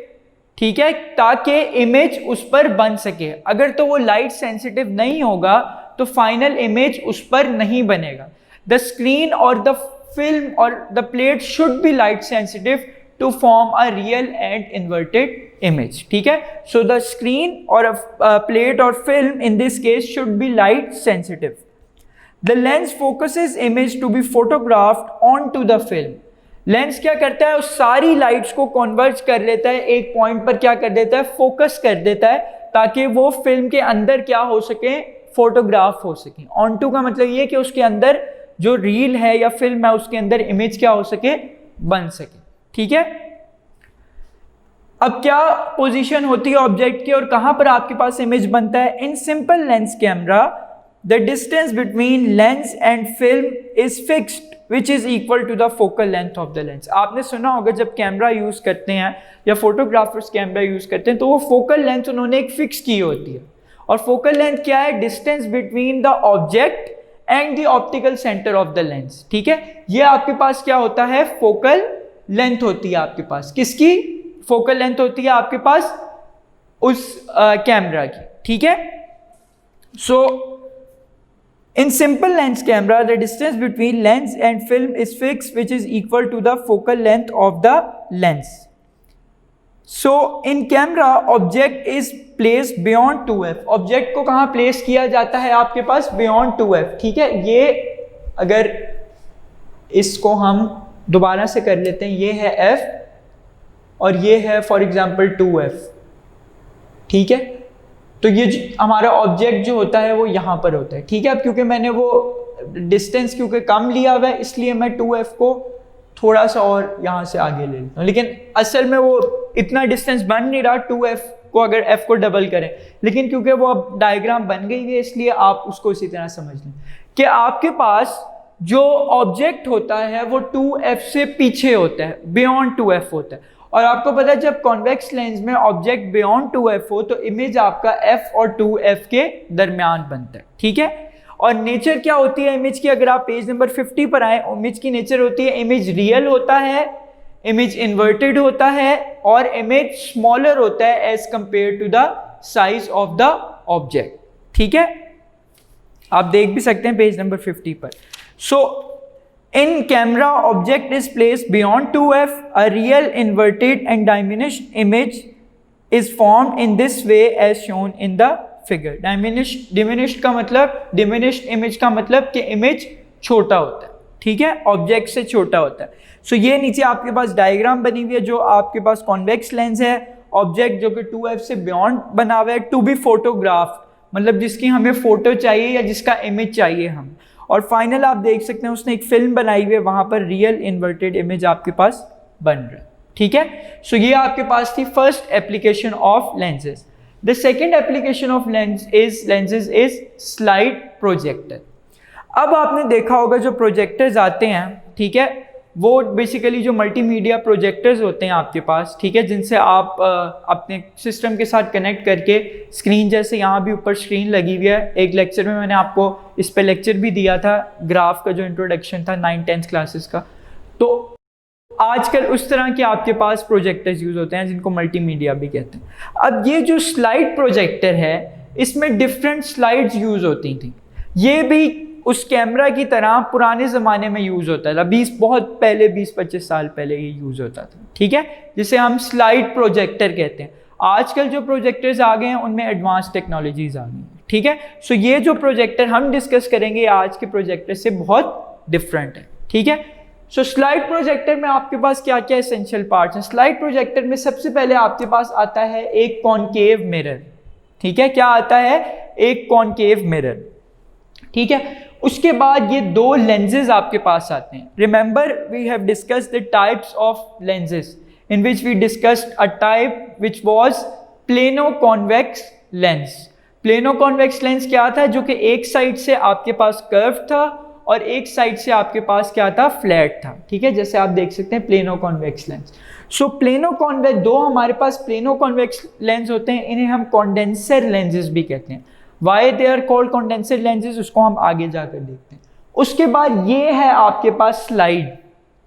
ठीक है, ताकि इमेज उस पर बन सके। अगर तो वो लाइट सेंसिटिव नहीं होगा तो फाइनल इमेज उस पर नहीं बनेगा। द स्क्रीन और द फिल्म और the plate should be light sensitive to form a real and inverted image, ठीक है। So the screen or a plate or film in this case should be light sensitive. The lens focuses image to be photographed onto the film. Lens क्या करता है, उस सारी lights को converge कर लेता है, एक पॉइंट पर क्या कर देता है, फोकस कर देता है, ताकि वो फिल्म के अंदर क्या हो सके, फोटोग्राफ हो सके। ऑनटू का मतलब ये कि उसके अंदर जो रील है या फिल्म है उसके अंदर इमेज क्या हो सके, बन सके, ठीक है। अब क्या पोजीशन होती है ऑब्जेक्ट की और कहां पर आपके पास इमेज बनता है। In simple lens camera the distance between lens and film is fixed which is equal to the focal length of the lens. आपने सुना होगा जब कैमरा यूज करते हैं या फोटोग्राफर्स कैमरा यूज करते हैं तो वो फोकल लेंथ उन्होंने एक फिक्स की होती है, और फोकल लेंथ क्या है, distance between the object and the optical centre of the lens, ठीक है। ये आपके पास क्या होता है, फोकल लेंथ होती है आपके पास। किसकी फोकल लेंथ होती है आपके पास, उस कैमरा की, ठीक है। So in simple lens camera the distance between lens and film is fix which is equal to the focal length of the lens. So in camera object is placed beyond 2f। Object को कहां place किया जाता है आपके पास, beyond 2f, ठीक है। ये अगर इसको हम दोबारा से कर लेते हैं, ये है f और ये है फॉर एग्जांपल 2f, ठीक है। तो ये हमारा ऑब्जेक्ट जो होता है वो यहाँ पर होता है, ठीक है। अब क्योंकि मैंने वो डिस्टेंस क्योंकि कम लिया हुआ है इसलिए मैं 2f को थोड़ा सा और यहाँ से आगे ले लेता हूँ, लेकिन असल में वो इतना डिस्टेंस बन नहीं रहा 2f को, अगर f को डबल करें, लेकिन क्योंकि वो अब डायग्राम बन गई है इसलिए आप उसको इसी तरह समझ लें कि आपके पास जो ऑब्जेक्ट होता है वो 2f से पीछे होता है, बियॉन्ड 2f होता है। और आपको पता है जब कॉन्वेक्स लेंस में ऑब्जेक्ट बियॉन्ड 2f हो तो इमेज आपका f और 2f के दरमियान बनता है, ठीक है। और नेचर क्या होती है इमेज की, अगर आप पेज नंबर 50 पर आए, इमेज की नेचर होती है इमेज रियल होता है, इमेज इन्वर्टेड होता है और इमेज स्मॉलर होता है as compare to the size of the object, ठीक है। आप देख भी सकते हैं पेज नंबर 50 पर। So in camera object is placed beyond 2f, a real inverted and diminished image is formed in this way as shown in the figure. Diminished का मतलब, डिमिनिश्ड इमेज का मतलब कि इमेज छोटा होता है, ठीक है, ऑब्जेक्ट से छोटा होता है। सो ये नीचे आपके पास डायग्राम बनी हुई है, जो आपके पास कॉन्वेक्स लेंस है, ऑब्जेक्ट जो कि 2f से बियॉन्ड बना हुआ है, टू बी फोटोग्राफ मतलब जिसकी हमें फोटो चाहिए या जिसका इमेज चाहिए हम। और फाइनल आप देख सकते हैं उसने एक फिल्म बनाई हुई है, वहां पर रियल इन्वर्टेड इमेज आपके पास बन रहा है, ठीक है। सो ये आपके पास थी first application of lenses. The second application of lenses is slide projector. अब आपने देखा होगा जो प्रोजेक्टर्स आते हैं, ठीक है, वो बेसिकली जो मल्टीमीडिया प्रोजेक्टर्स होते हैं आपके पास, ठीक है, जिनसे आप अपने सिस्टम के साथ कनेक्ट करके स्क्रीन, जैसे यहाँ भी ऊपर स्क्रीन लगी हुई है, एक लेक्चर में मैंने आपको इस पे लेक्चर भी दिया था, ग्राफ का जो इंट्रोडक्शन था 9-10 क्लासेस का। तो आजकल उस तरह के आपके पास प्रोजेक्टर्स यूज होते हैं जिनको मल्टीमीडिया भी कहते हैं। अब ये जो स्लाइड प्रोजेक्टर है इसमें डिफरेंट स्लाइड्स यूज होती थी, ये भी उस कैमरा की तरह पुराने ज़माने में यूज़ होता था, बहुत पहले 20-25 साल पहले ये यूज़ होता था, ठीक है, जिसे हम स्लाइड प्रोजेक्टर कहते हैं। आजकल जो प्रोजेक्टर्स आ गए हैं उनमें एडवांस टेक्नोलॉजीज आ गई हैं, ठीक है। सो ये जो प्रोजेक्टर हम डिस्कस करेंगे आज के प्रोजेक्टर से बहुत डिफरेंट है, ठीक है। सो स्लाइड प्रोजेक्टर में आपके पास क्या क्या एसेंशियल पार्ट्स हैं। स्लाइड प्रोजेक्टर में सबसे पहले आपके पास आता है एक कॉनकेव मिरर, ठीक है, क्या आता है, एक कॉनकेव मिरर, ठीक है। उसके बाद ये दो लेंसेज आपके पास आते हैं। Remember we have discussed the types of lenses in which we discussed a type which was plano convex lens. Plano convex lens क्या था, जो कि एक साइड से आपके पास कर्व था और एक साइड से आपके पास क्या था, फ्लैट था, ठीक है, जैसे आप देख सकते हैं प्लेनो कॉन्वेक्स लेंस। सो प्लेनो कॉन्वेक्स, दो हमारे पास प्लेनो कॉन्वेक्स लेंस होते हैं, इन्हें हम कॉन्डेंसर लेंसेज भी कहते हैं। Why they are called condenser lenses उसको हम आगे जाकर देखते हैं। उसके बाद ये है आपके पास स्लाइड,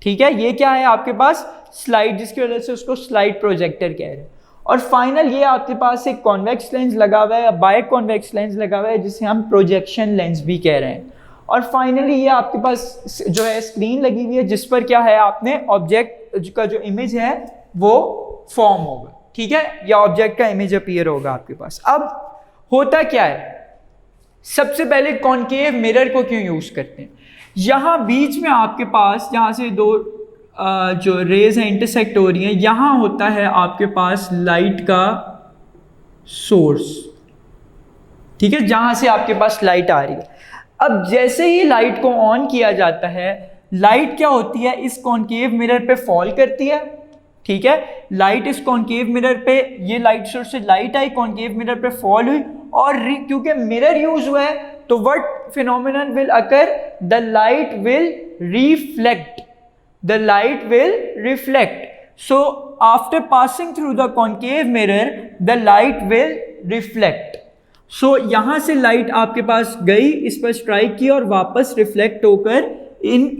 ठीक है, ये क्या है आपके पास, स्लाइड, जिसकी वजह से उसको स्लाइड प्रोजेक्टर कह रहे हैं। और फाइनल ये आपके पास एक कॉन्वेक्स लेंस लगा हुआ है, बाय कॉन्वेक्स लेंस लगा हुआ है, जिसे हम प्रोजेक्शन लेंस भी कह रहे हैं। और फाइनली ये आपके पास जो है स्क्रीन लगी हुई है, जिस पर क्या है, आपने ऑब्जेक्ट का जो इमेज है वो फॉर्म होगा, ठीक है, या ऑब्जेक्ट का इमेज अपीयर होगा आपके पास। अब होता क्या है, सबसे पहले कॉनकेव मिरर को क्यों यूज करते हैं। यहां बीच में आपके पास, जहां से दो जो रेज हैं इंटरसेक्ट हो रही हैं, यहां होता है आपके पास लाइट का सोर्स, ठीक है, जहां से आपके पास लाइट आ रही है। अब जैसे ही लाइट को ऑन किया जाता है, लाइट क्या होती है, इस कॉनकेव मिरर पे फॉल करती है, ठीक है, लाइट इस कॉनकेव मिरर पे, ये लाइट सोर्स से लाइट आई, कॉनकेव मिरर पे फॉल हुई, और क्योंकि मिरर यूज हुआ है तो what phenomenon will occur, the light will reflect, the light will reflect. So after passing through the concave mirror the light will reflect. So यहां से लाइट आपके पास गई, इस पर स्ट्राइक की और वापस रिफ्लेक्ट होकर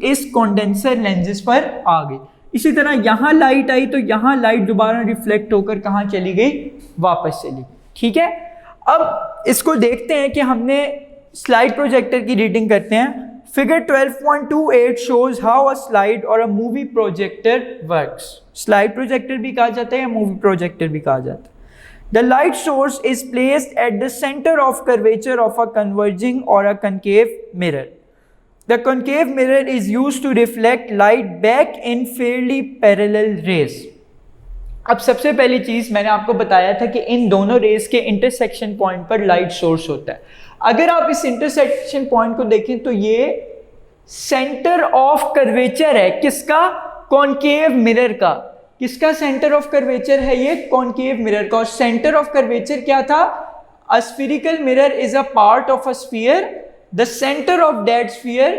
इस कंडेंसर लेंसेज पर आ गई। इसी तरह यहां लाइट आई तो यहां लाइट दोबारा रिफ्लेक्ट होकर कहां चली गई, वापस चली गई, ठीक है। अब इसको देखते हैं कि हमने स्लाइड प्रोजेक्टर की रीडिंग करते हैं। Figure 12.28 shows how a slide और a movie projector works. Slide projector भी कहा जाता है या मूवी प्रोजेक्टर भी कहा जाता है। The light source is placed at the center of curvature of a converging or a concave mirror. The concave mirror is used to reflect light back in fairly parallel rays. अब सबसे पहली चीज मैंने आपको बताया था कि इन दोनों रेज के इंटरसेक्शन पॉइंट पर लाइट सोर्स होता है। अगर आप इस इंटरसेक्शन पॉइंट को देखें तो ये सेंटर ऑफ कर्वेचर है, किसका, कॉनकेव मिरर का। किसका सेंटर ऑफ कर्वेचर है ये? कॉनकेव मिरर का। और सेंटर ऑफ कर्वेचर क्या था? A spherical mirror is a part of a sphere, the centre of that sphere,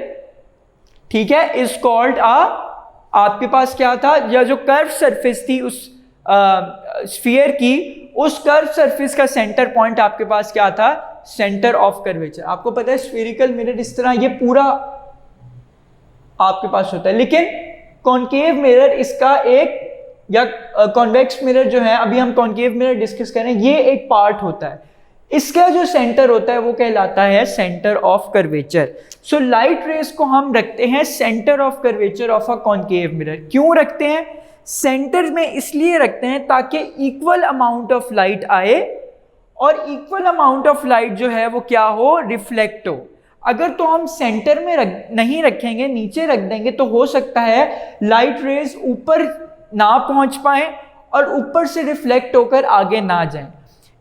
ठीक है, इज कॉल्ड आपके पास क्या था, या जो कर्व सरफेस थी उस स्फीयर की, उस कर्व सरफेस का सेंटर पॉइंट आपके पास क्या था? Centre of curvature. आपको पता है स्फीरिकल मिरर इस तरह ये पूरा आपके पास होता है, लेकिन कॉनकेव मिरर इसका एक, या कॉन्वेक्स मिरर जो है, अभी हम कॉनकेव मिरर डिस्कस करें, ये एक पार्ट होता है। इसका जो सेंटर होता है वो कहलाता है centre of curvature. So light rays को हम रखते हैं centre of curvature of a concave mirror. क्यों रखते हैं सेंटर में? इसलिए रखते हैं ताकि इक्वल अमाउंट ऑफ लाइट आए, और इक्वल अमाउंट ऑफ लाइट जो है वो क्या हो? रिफ्लेक्ट हो। अगर तो हम सेंटर में नहीं रखेंगे, नीचे रख देंगे, तो हो सकता है लाइट रेज ऊपर ना पहुंच पाए और ऊपर से रिफ्लेक्ट होकर आगे ना जाएं।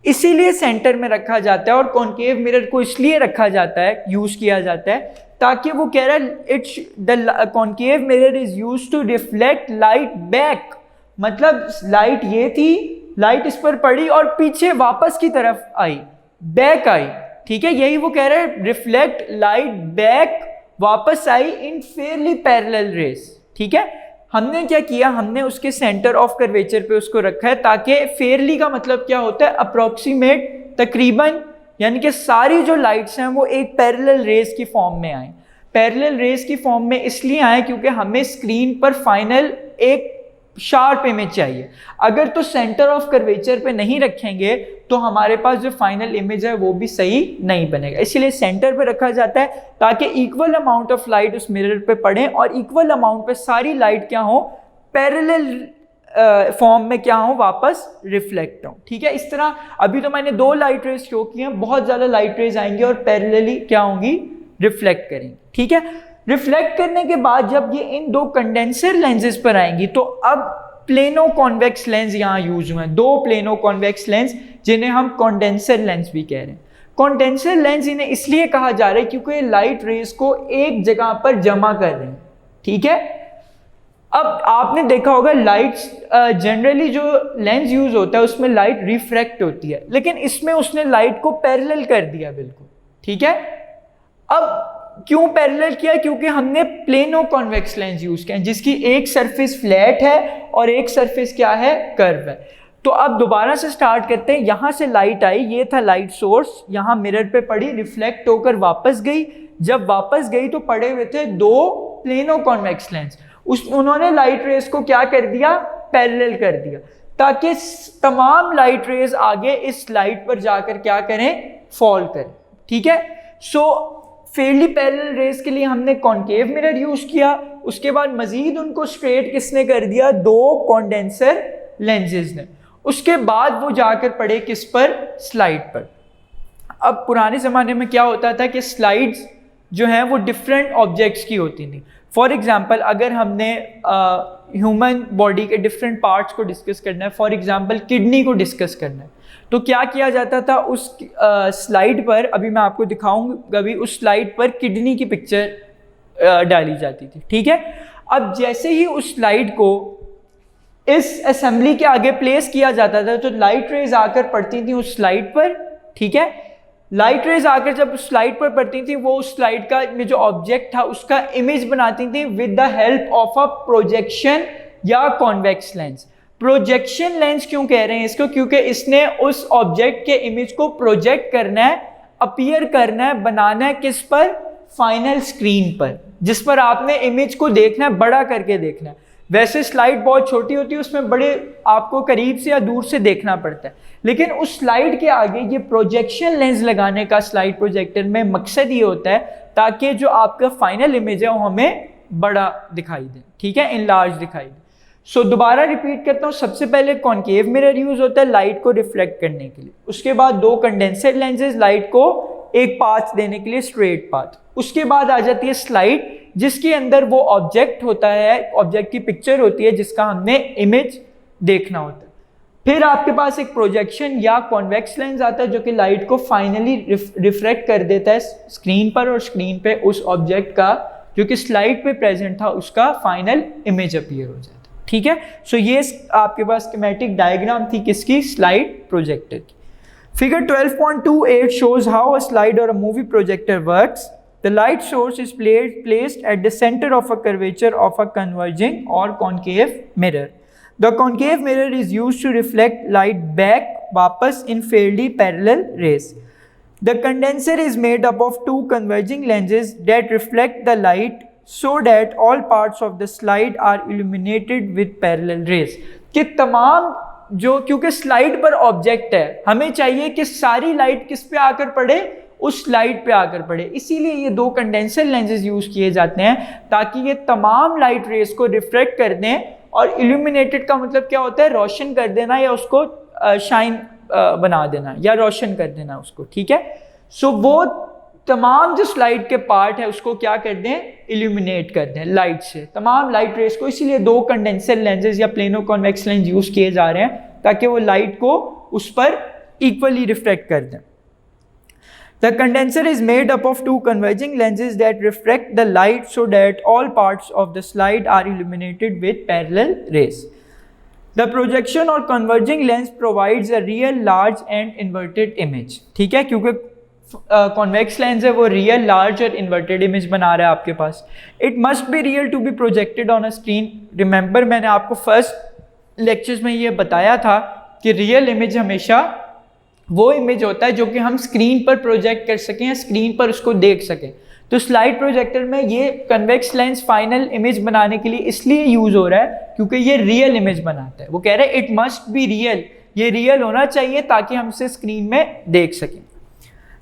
इसीलिए सेंटर में रखा जाता है। और कॉनकेव मिरर को इसलिए रखा जाता है, यूज किया जाता है, ताकि वो कह रहा है it's the concave mirror is used to reflect light back. मतलब लाइट ये थी, लाइट इस पर पड़ी और पीछे वापस की तरफ आई, बैक आई, ठीक है, यही वो कह रहा है, रिफ्लेक्ट लाइट बैक, वापस आई इन फेयरली पैरेलल रेस। ठीक है, हमने क्या किया, हमने उसके सेंटर ऑफ कर्वेचर पे उसको रखा है, ताकि फेयरली का मतलब क्या होता है? अप्रोक्सीमेट, तकरीबन, यानी कि सारी जो लाइट्स हैं वो एक पैरेलल रेस की फॉर्म में आए। पैरेलल रेस की फॉर्म में इसलिए आए क्योंकि हमें स्क्रीन पर फाइनल एक शार्प इमेज चाहिए। अगर तो सेंटर ऑफ कर्वेचर पे नहीं रखेंगे तो हमारे पास जो फाइनल इमेज है वो भी सही नहीं बनेगा। इसलिए सेंटर पे रखा जाता है ताकि इक्वल अमाउंट ऑफ लाइट उस मिरर पे पड़े और इक्वल अमाउंट पे सारी लाइट क्या हो? पैरेलल फॉर्म में क्या हो? वापस रिफ्लेक्ट हो। ठीक है, इस तरह अभी तो मैंने 2 लाइट रेज शो की हैं, बहुत ज़्यादा लाइट रेज आएंगी और पैरेलली क्या होंगी? रिफ्लेक्ट करेंगी। ठीक है, रिफ्लेक्ट करने के बाद जब ये इन 2 कंडेंसर लेंसेज पर आएंगी तो अब प्लेनो कॉन्वेक्स लेंस यहाँ यूज हुए हैं। 2 प्लेनो कॉन्वेक्स लेंस जिन्हें हम कंडेंसर लेंस भी कह रहे हैं। कंडेंसर लेंस इन्हें इसलिए कहा जा रहा है क्योंकि लाइट रेज को एक जगह पर जमा कर रहे हैं। ठीक है, अब आपने देखा होगा लाइट्स जनरली जो लेंस यूज होता है उसमें लाइट रिफ्रैक्ट होती है, लेकिन इसमें उसने लाइट को पैरेलल कर दिया बिल्कुल। ठीक है, अब क्यों पैरेलल किया? क्योंकि हमने प्लेनो कॉन्वेक्स लेंस यूज किया जिसकी एक सरफेस फ्लैट है और एक सरफेस क्या है? कर्व है। तो अब दोबारा से स्टार्ट करते हैं। यहां से लाइट आई, ये था लाइट सोर्स, यहां मिरर पे पड़ी, रिफ्लेक्ट होकर वापस गई। जब वापस गई तो पड़े हुए थे 2 प्लेनो कॉन्वेक्स लेंस, उन्होंने लाइट रेज को क्या कर दिया? पैरेलल कर दिया, ताकि तमाम लाइट रेज आगे इस लाइट पर जाकर क्या करें? फॉल करें। ठीक है, सो फेयरली पैरेलल रेस के लिए हमने कॉनकेव मिरर यूज किया। उसके बाद मजीद उनको स्ट्रेट किसने कर दिया? 2 कंडेंसर लेंसेज ने। उसके बाद वो जाकर पड़े किस पर? स्लाइड पर। अब पुराने ज़माने में क्या होता था कि स्लाइड्स जो हैं वो डिफरेंट ऑब्जेक्ट्स की होती थी। फॉर एग्जांपल अगर हमने ह्यूमन बॉडी के डिफरेंट पार्ट्स को डिस्कस करना है, फॉर एग्जांपल किडनी को डिस्कस करना है, तो क्या किया जाता था? उस स्लाइड पर, अभी मैं आपको दिखाऊंगा भी, उस स्लाइड पर किडनी की पिक्चर डाली जाती थी। ठीक है, अब जैसे ही उस स्लाइड को इस असेंबली के आगे प्लेस किया जाता था तो लाइट रेज आकर पड़ती थी उस स्लाइड पर। ठीक है, लाइट रेज आकर जब उस स्लाइड पर पड़ती थी वो उस स्लाइड का में जो ऑब्जेक्ट था उसका इमेज बनाती थी with the help of a projection या कॉन्वेक्स लेंस। प्रोजेक्शन लेंस क्यों कह रहे हैं इसको? क्योंकि इसने उस ऑब्जेक्ट के इमेज को प्रोजेक्ट करना है, अपीयर करना है, बनाना है किस पर? फाइनल स्क्रीन पर, जिस पर आपने इमेज को देखना है, बड़ा करके देखना है। वैसे स्लाइड बहुत छोटी होती है, उसमें बड़े आपको करीब से या दूर से देखना पड़ता है, लेकिन उस स्लाइड के आगे ये प्रोजेक्शन लेंस लगाने का स्लाइड प्रोजेक्टर में मकसद ये होता है ताकि जो आपका फाइनल इमेज है वो हमें बड़ा दिखाई दे। ठीक है, इनलार्ज दिखाई दे। सो दोबारा रिपीट करता हूँ, सबसे पहले कॉनकेव मिरर यूज होता है लाइट को रिफ्लेक्ट करने के लिए। उसके बाद 2 कंडेंसर लेंसेज लाइट को एक पाथ देने के लिए, स्ट्रेट पाथ। उसके बाद आ जाती है स्लाइड जिसके अंदर वो ऑब्जेक्ट होता है, ऑब्जेक्ट की पिक्चर होती है जिसका हमने इमेज देखना होता है। फिर आपके पास एक प्रोजेक्शन या कॉन्वेक्स लेंस आता है जो कि लाइट को फाइनली रिफ्लेक्ट कर देता है स्क्रीन पर और स्क्रीन पे उस ऑब्जेक्ट का जो कि स्लाइड पे प्रेजेंट था उसका फाइनल इमेज अपीयर हो जाता है। ठीक है, सो ये आपके पास स्कीमेटिक डायग्राम थी किसकी, स्लाइड प्रोजेक्टर की। Figure 12.28 shows how a slide or a movie projector works. The light source is placed at the center of a curvature of a converging or concave mirror. The concave mirror is used to reflect light back वापस in fairly parallel rays. The condenser is made up of two converging lenses that reflect the light so that all parts of the slide are illuminated with parallel rays. कि तमाम जो, क्योंकि slide पर object है, हमें चाहिए कि सारी लाइट किस पे आकर पड़े, उस स्लाइड पे आकर पड़े, इसीलिए ये दो कंडेंसर लेंसेज यूज किए जाते हैं ताकि ये तमाम लाइट रेस को रिफ्लेक्ट कर दें। और इल्यूमिनेटेड का मतलब क्या होता है, रोशन कर देना या उसको शाइन बना देना या रोशन कर देना उसको। ठीक है, सो वो तमाम जो स्लाइड के पार्ट है उसको क्या कर दें, इल्यूमिनेट कर दें लाइट से, तमाम लाइट रेस को। इसीलिए दो कंडेंसर लेंसेज या प्लेनो कॉन्वेक्स लेंस यूज किए जा रहे हैं ताकि वो लाइट को उस पर इक्वली रिफ्लेक्ट कर दें। The condenser is made up of two converging lenses that reflect the light so that all parts of the slide are illuminated with parallel rays. The projection or converging lens provides a real large and inverted image. ठीक है, क्योंकि convex lens है वो real large और inverted image बना रहा है आपके पास। It must be real to be projected on a screen. Remember मैंने आपको फर्स्ट लेक्चर्स में ये बताया था कि रियल इमेज हमेशा वो इमेज होता है जो कि हम स्क्रीन पर प्रोजेक्ट कर सकें या स्क्रीन पर उसको देख सकें। तो स्लाइड प्रोजेक्टर में ये कन्वेक्स लेंस फाइनल इमेज बनाने के लिए इसलिए यूज हो रहा है क्योंकि ये रियल इमेज बनाता है। वो कह रहे हैं इट मस्ट बी रियल, ये रियल होना चाहिए ताकि हम इसे स्क्रीन में देख सकें।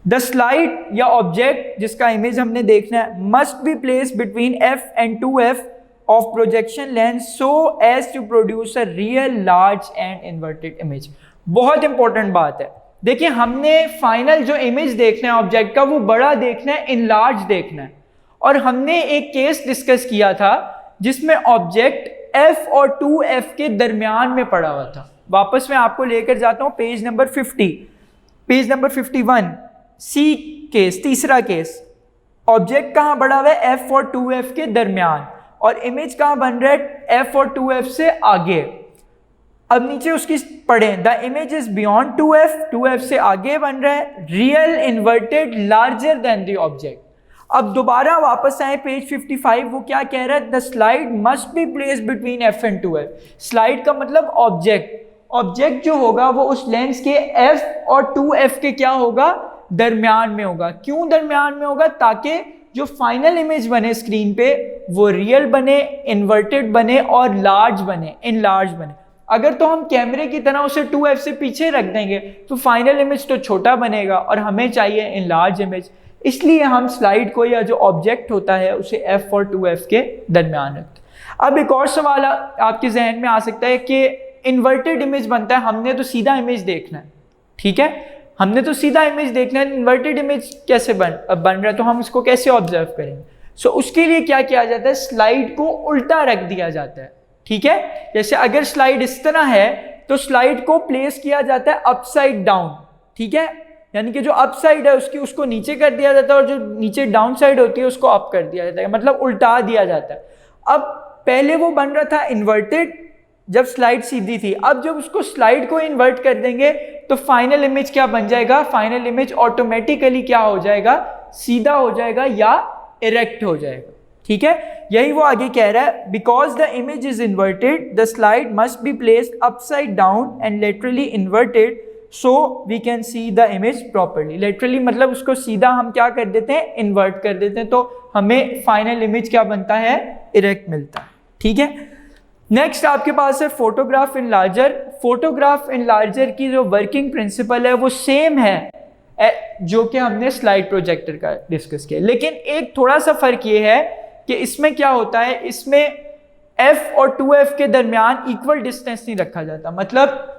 द स्लाइड या ऑब्जेक्ट जिसका इमेज हमने देखना है must be placed between f and 2f of projection lens so as to produce a real large and inverted image। बहुत इंपॉर्टेंट बात है। देखिए, हमने फाइनल जो इमेज देखना है ऑब्जेक्ट का वो बड़ा देखना है, इनलार्ज देखना है। और हमने एक केस डिस्कस किया था जिसमें ऑब्जेक्ट f और 2f के दरमियान में पड़ा हुआ था। वापस मैं आपको लेकर जाता हूं पेज नंबर 50, पेज नंबर 51, सी केस, तीसरा केस। ऑब्जेक्ट कहां बड़ा हुआ है, f और 2f के दरमियान, और इमेज कहां बन रहा है, f और 2f से आगे। अब नीचे उसकी पढ़ें, the image is beyond 2f, 2f से आगे बन रहा है, real inverted larger than the object. अब दोबारा वापस आए पेज 55, वो क्या कह रहा है, the slide must be placed between f and 2f। Slide का मतलब ऑब्जेक्ट, ऑब्जेक्ट जो होगा वो उस लेंस के f और 2f के क्या होगा, दरमियान में होगा। क्यों दरमियान में होगा, ताकि जो फाइनल इमेज बने स्क्रीन पे वो रियल बने, इन्वर्टेड बने और लार्ज बने, इनलार्ज बने। अगर तो हम कैमरे की तरह उसे 2f से पीछे रख देंगे तो फाइनल इमेज तो छोटा बनेगा और हमें चाहिए इनलार्ज इमेज। इसलिए हम स्लाइड को या जो ऑब्जेक्ट होता है उसे f और 2f के दरमियान रखते हैं। अब एक और सवाल आपके जहन में आ सकता है कि इन्वर्टेड इमेज बनता है, हमने तो सीधा इमेज देखना है। ठीक है, हमने तो सीधा इमेज देखना है, इन्वर्टेड इमेज कैसे बन रहा है, तो हम इसको कैसे ऑब्जर्व करेंगे। सो उसके लिए क्या किया जाता है, स्लाइड को उल्टा रख दिया जाता है। ठीक है, जैसे अगर स्लाइड इस तरह है तो स्लाइड को प्लेस किया जाता है अपसाइड डाउन। ठीक है, यानी कि जो अप साइड है उसको नीचे कर दिया जाता है और जो नीचे डाउन साइड होती है उसको अप कर दिया जाता है, मतलब उल्टा दिया जाता है। अब पहले वो बन रहा था इन्वर्टेड जब स्लाइड सीधी थी, अब जब उसको स्लाइड को इन्वर्ट कर देंगे तो फाइनल इमेज क्या बन जाएगा, फाइनल इमेज ऑटोमेटिकली क्या हो जाएगा, सीधा हो जाएगा या इरेक्ट हो जाएगा। ठीक है, यही वो आगे कह रहा है, because the image is inverted the slide must be placed upside down and laterally inverted so we can see the image properly. Laterally मतलब उसको सीधा हम क्या कर देते हैं, इन्वर्ट कर देते हैं, तो हमें फाइनल इमेज क्या बनता है, इरेक्ट मिलता है। ठीक है, नेक्स्ट आपके पास है फोटोग्राफ इनलार्जर। फोटोग्राफ इनलार्जर की जो वर्किंग प्रिंसिपल है वो सेम है जो कि हमने स्लाइड प्रोजेक्टर का डिस्कस किया, लेकिन एक थोड़ा सा फर्क ये है कि इसमें क्या होता है, इसमें f और 2f के दरमियान इक्वल डिस्टेंस नहीं रखा जाता। मतलब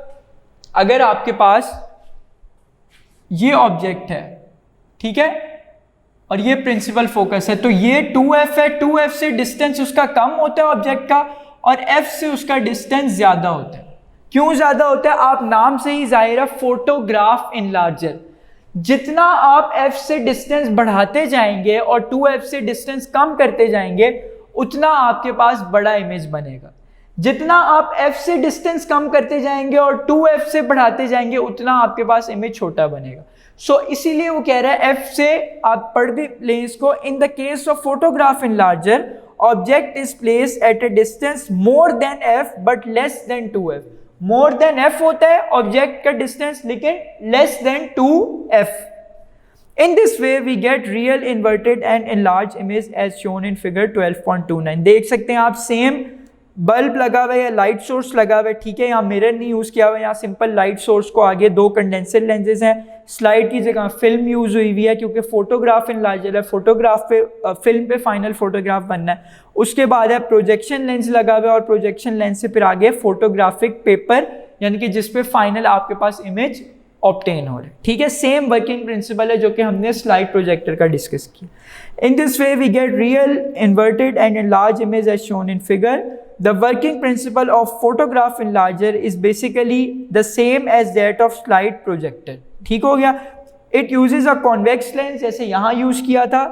अगर आपके पास ये ऑब्जेक्ट है, ठीक है, और ये प्रिंसिपल फोकस है, तो ये 2f है, 2f से डिस्टेंस उसका कम होता है ऑब्जेक्ट का और f से उसका डिस्टेंस ज्यादा होता है। क्यों ज्यादा होता है, आप नाम से ही जाहिर है फोटोग्राफ इनलार्जर। जितना आप f से डिस्टेंस बढ़ाते जाएंगे और 2f से डिस्टेंस कम करते जाएंगे उतना आपके पास बड़ा इमेज बनेगा। जितना आप f से डिस्टेंस कम करते जाएंगे और 2f से बढ़ाते जाएंगे उतना आपके पास इमेज छोटा बनेगा। सो इसीलिए वो कह रहा है f से, आप पढ़ भी लें इसको, in the case of photograph in larger object is place at A distance more than f but less than 2f। More than f होता है ऑब्जेक्ट का डिस्टेंस, लेकिन less than 2f। In this way we get real inverted and enlarged image as shown in figure 12.29। देख सकते हैं आप, same bulb लगा हुआ है या लाइट सोर्स लगा हुआ है, ठीक है, यहाँ मिरर नहीं यूज़ किया हुआ है, यहाँ सिंपल लाइट सोर्स को आगे 2 कंडेंसर लेंसेज हैं, स्लाइड की जगह फिल्म यूज़ हुई हुई है क्योंकि फोटोग्राफ इन लार्जर है, फोटोग्राफ पे फिल्म पे फाइनल फोटोग्राफ बनना है। उसके बाद है प्रोजेक्शन लेंस लगा हुआ है और प्रोजेक्शन लेंस से फिर आगे फोटोग्राफिक पेपर, यानी कि जिस पे फाइनल आपके पास इमेज ऑब्टेन हो रहा है, ठीक है। सेम वर्किंग प्रिंसिपल है जो कि हमने स्लाइड प्रोजेक्टर का डिस्कस किया। In this way we get real inverted and enlarge image as shown in figure. The working principle of photograph enlarger is basically the same as that of slide projector। ठीक हो गया। It uses a convex lens, जैसे यहाँ use किया था,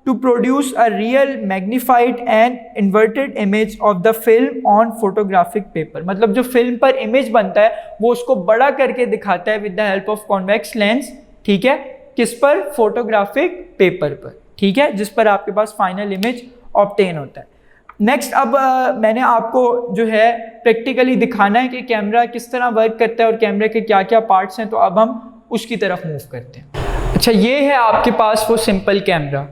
to produce a real magnified and inverted image of the film on photographic paper। मतलब जो film पर इमेज बनता है वो उसको बड़ा करके दिखाता है with the help of convex lens, ठीक है, किस पर? फोटोग्राफिक पेपर पर, ठीक है, जिस पर आपके पास फाइनल इमेज ऑब्टेन होता है। नेक्स्ट, अब मैंने आपको जो है प्रैक्टिकली दिखाना है कि कैमरा किस तरह वर्क करता है और कैमरे के क्या क्या पार्ट्स हैं, तो अब हम उसकी तरफ मूव करते हैं। अच्छा, ये है आपके पास वो सिंपल कैमरा।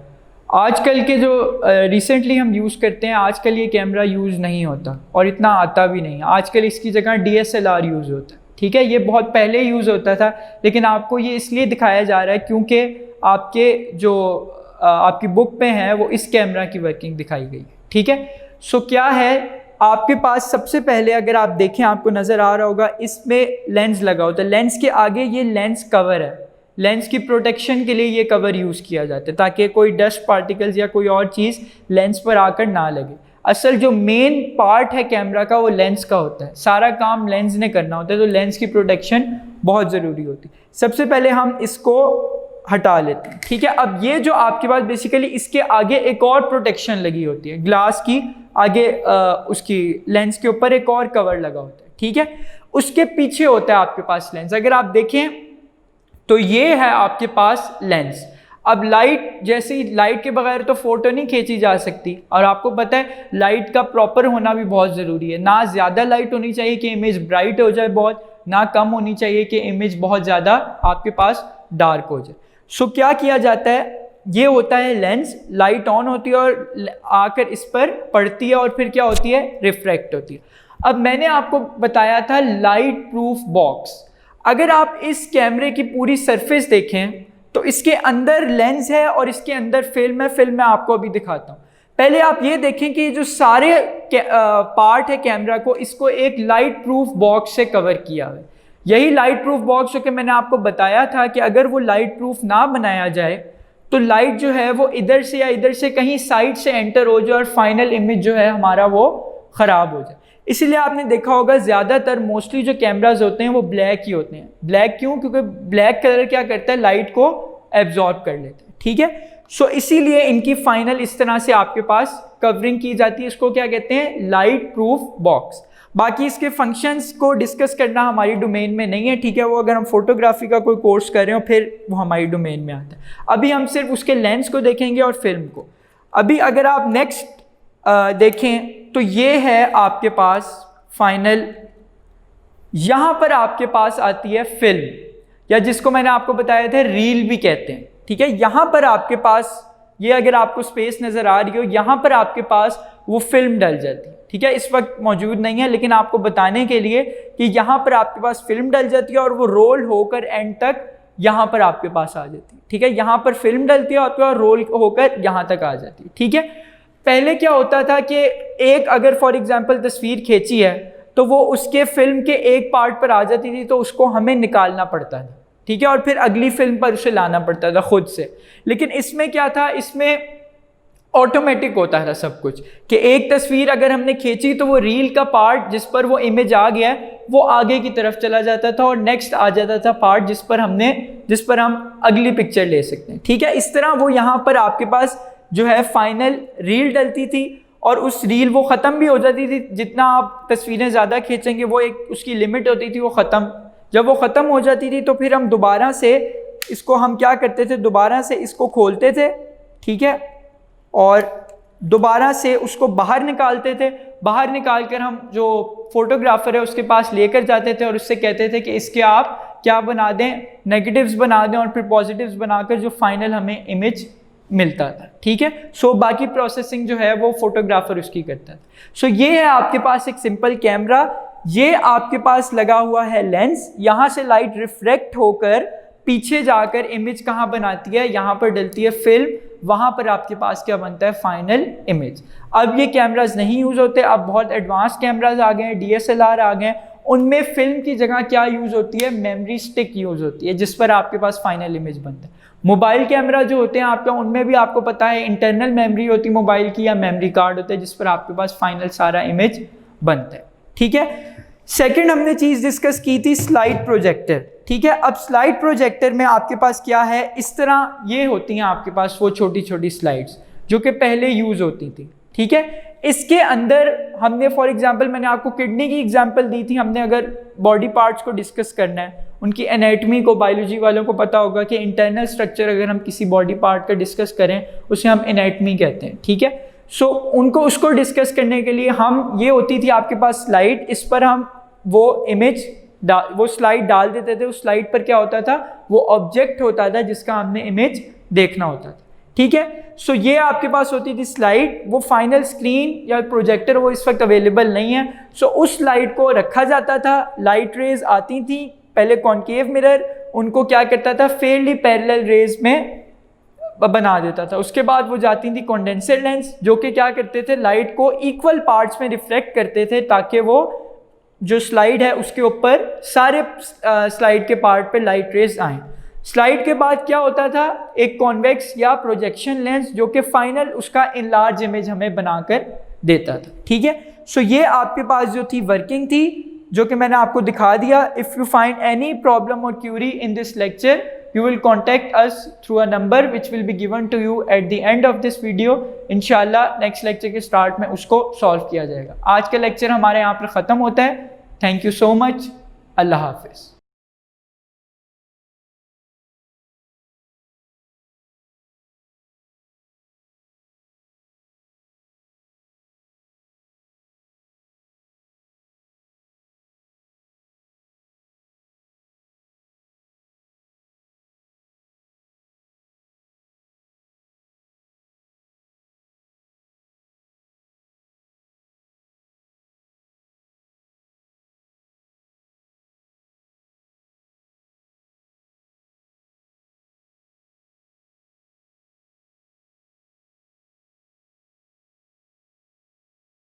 आजकल के जो रिसेंटली हम यूज़ करते हैं, आजकल ये कैमरा यूज़ नहीं होता और इतना आता भी नहीं। आजकल इसकी जगह DSLR यूज़ होता है, ठीक है। ये बहुत पहले यूज़ होता था, लेकिन आपको ये इसलिए दिखाया जा रहा है क्योंकि आपके जो आपकी बुक पे हैं वो इस कैमरा की वर्किंग दिखाई गई है, ठीक है। सो क्या है आपके पास, सबसे पहले अगर आप देखें आपको नज़र आ रहा होगा इसमें लेंस लगा होता है। लेंस के आगे ये लेंस कवर है, लेंस की प्रोटेक्शन के लिए ये कवर यूज़ किया जाता है ताकि कोई डस्ट पार्टिकल्स या कोई और चीज़ लेंस पर आकर ना लगे। असल जो मेन पार्ट है कैमरा का वो लेंस का होता है, सारा काम लेंस ने करना होता है, तो लेंस की प्रोटेक्शन बहुत ज़रूरी होती है। सबसे पहले हम इसको हटा लेते हैं, ठीक है। अब ये जो आपके पास बेसिकली इसके आगे एक और प्रोटेक्शन लगी होती है, ग्लास की आगे उसकी लेंस के ऊपर एक और कवर लगा होता है, ठीक है। उसके पीछे होता है आपके पास लेंस। अगर आप देखें तो ये है आपके पास लेंस। अब लाइट, जैसे ही लाइट के बगैर तो फ़ोटो नहीं खींची जा सकती, और आपको पता है लाइट का प्रॉपर होना भी बहुत ज़रूरी है। ना ज़्यादा लाइट होनी चाहिए कि इमेज ब्राइट हो जाए बहुत, ना कम होनी चाहिए कि इमेज बहुत ज़्यादा आपके पास डार्क हो जाए। सो क्या किया जाता है, ये होता है लेंस, लाइट ऑन होती है और आकर इस पर पड़ती है और फिर क्या होती है, रिफ्रैक्ट होती है। अब मैंने आपको बताया था लाइट प्रूफ बॉक्स। अगर आप इस कैमरे की पूरी सरफेस देखें तो इसके अंदर लेंस है और इसके अंदर फिल्म है। फिल्म मैं आपको अभी दिखाता हूँ। पहले आप ये देखें कि जो सारे पार्ट है कैमरा को, इसको एक लाइट प्रूफ बॉक्स से कवर किया है। यही लाइट प्रूफ बॉक्स जो कि मैंने आपको बताया था कि अगर वो लाइट प्रूफ ना बनाया जाए तो लाइट जो है वो इधर से या इधर से कहीं साइड से एंटर हो जाए और फाइनल इमेज जो है हमारा वो ख़राब हो जाए। इसीलिए आपने देखा होगा ज़्यादातर मोस्टली जो कैमराज होते हैं वो ब्लैक ही होते हैं। ब्लैक क्यों? क्योंकि ब्लैक कलर क्या करता है, लाइट को एब्जॉर्ब कर लेता है, ठीक है। सो इसीलिए इनकी फाइनल इस तरह से आपके पास कवरिंग की जाती है। इसको क्या कहते हैं, लाइट प्रूफ बॉक्स। बाकी इसके फंक्शंस को डिस्कस करना हमारी डोमेन में नहीं है, ठीक है। वो अगर हम फोटोग्राफी का कोई कोर्स कर रहे हो फिर वो हमारी डोमेन में आता है। अभी हम सिर्फ उसके लेंस को देखेंगे और फिल्म को। अभी अगर आप नेक्स्ट देखें तो ये है आपके पास फाइनल, यहाँ पर आपके पास आती है फिल्म, या जिसको मैंने आपको बताया था रील भी कहते हैं, ठीक है। यहाँ पर आपके पास, ये अगर आपको स्पेस नज़र आ रही हो, यहाँ पर आपके पास वो फिल्म डल जाती है, ठीक है। इस वक्त मौजूद नहीं है, लेकिन आपको बताने के लिए कि यहाँ पर आपके पास फिल्म डल जाती है और वो रोल होकर एंड तक यहाँ पर आपके पास आ जाती है, ठीक है। यहाँ पर फिल्म डलती है और रोल होकर यहाँ तक आ जाती है, ठीक है। पहले क्या होता था कि एक अगर फॉर एग्जांपल तस्वीर खींची है तो वो उसके फिल्म के एक पार्ट पर आ जाती थी, तो उसको हमें निकालना पड़ता था, ठीक है, और फिर अगली फिल्म पर उसे लाना पड़ता था खुद से। लेकिन इसमें क्या था, इसमें ऑटोमेटिक होता था सब कुछ, कि एक तस्वीर अगर हमने खींची तो वो रील का पार्ट जिस पर वो इमेज आ गया वो आगे की तरफ चला जाता था और नेक्स्ट आ जाता था पार्ट जिस पर हमने जिस पर हम अगली पिक्चर ले सकते हैं, ठीक है। इस तरह वो यहाँ पर आपके पास जो है फाइनल रील डलती थी और उस रील वो ख़त्म भी हो जाती थी। जितना आप तस्वीरें ज़्यादा खींचेंगे वो एक उसकी लिमिट होती थी, वो ख़त्म, जब वो ख़त्म हो जाती थी तो फिर हम दोबारा से इसको हम क्या करते थे, दोबारा से इसको खोलते थे, ठीक है, और दोबारा से उसको बाहर निकालते थे। बाहर निकाल कर हम जो फोटोग्राफर है उसके पास लेकर जाते थे और उससे कहते थे कि इसके आप क्या बना दें, नेगेटिव्स बना दें और फिर पॉजिटिव्स बनाकर जो फाइनल हमें इमेज मिलता था, ठीक है। सो बाकी प्रोसेसिंग जो है वो फोटोग्राफर उसकी करता था। सो ये है आपके पास एक सिंपल कैमरा, ये आपके पास लगा हुआ है लेंस, यहाँ से लाइट रिफ्लेक्ट होकर पीछे जाकर इमेज कहाँ बनाती है, यहाँ पर डलती है फिल्म, वहाँ पर आपके पास क्या बनता है, फाइनल इमेज। अब ये कैमराज नहीं यूज़ होते, अब बहुत एडवांस कैमराज आ गए हैं, DSLR आ गए हैं, उनमें फिल्म की जगह क्या यूज़ होती है, मेमोरी स्टिक यूज़ होती है, जिस पर आपके पास फाइनल इमेज बनता है। मोबाइल कैमरा जो होते हैं आपका, उनमें भी आपको पता है इंटरनल मेमोरी होती है मोबाइल की, या मेमोरी कार्ड होता है जिस पर आपके पास फाइनल सारा इमेज बनता है, ठीक है। सेकंड हमने चीज़ डिस्कस की थी स्लाइड प्रोजेक्टर, ठीक है। अब स्लाइड प्रोजेक्टर में आपके पास क्या है, इस तरह ये होती हैं आपके पास वो छोटी छोटी स्लाइड्स जो कि पहले यूज़ होती थी, ठीक है। इसके अंदर हमने फॉर एग्जांपल, मैंने आपको किडनी की एग्जांपल दी थी, हमने अगर बॉडी पार्ट्स को डिस्कस करना है, उनकी एनाटमी को, बायोलॉजी वालों को पता होगा कि इंटरनल स्ट्रक्चर अगर हम किसी बॉडी पार्ट का डिस्कस करें उसे हम एनाटमी कहते हैं, ठीक है। सो उनको उसको डिस्कस करने के लिए हम, ये होती थी आपके पास स्लाइड, इस पर हम वो इमेज वो स्लाइड डाल देते थे। उस स्लाइड पर क्या होता था, वो ऑब्जेक्ट होता था जिसका हमने इमेज देखना होता था, ठीक है। सो ये आपके पास होती थी स्लाइड, वो फाइनल स्क्रीन या प्रोजेक्टर वो इस वक्त अवेलेबल नहीं है। सो उस स्लाइड को रखा जाता था, लाइट रेज आती थी, पहले कॉनकेव मिरर उनको क्या करता था, फेयरली पैरेलल रेज में बना देता था। उसके बाद वो जाती थी कंडेंसर लेंस, जो कि क्या करते थे, लाइट को इक्वल पार्ट्स में रिफ्लेक्ट करते थे ताकि वो जो स्लाइड है उसके ऊपर सारे स्लाइड के पार्ट पे लाइट रेज आए। स्लाइड के बाद क्या होता था, एक कॉन्वेक्स या प्रोजेक्शन लेंस जो कि फाइनल उसका इनलार्ज इमेज हमें बनाकर देता था, ठीक है। सो ये आपके पास जो थी वर्किंग थी, जो कि मैंने आपको दिखा दिया। If you find any problem और query in this lecture, you will contact us through a number which will be given to you at the end of this video. इंशाल्लाह नेक्स्ट लेक्चर के स्टार्ट में उसको solve किया जाएगा। आज का lecture हमारे यहाँ पर ख़त्म होता है। Thank you so much. अल्लाह हाफिज़।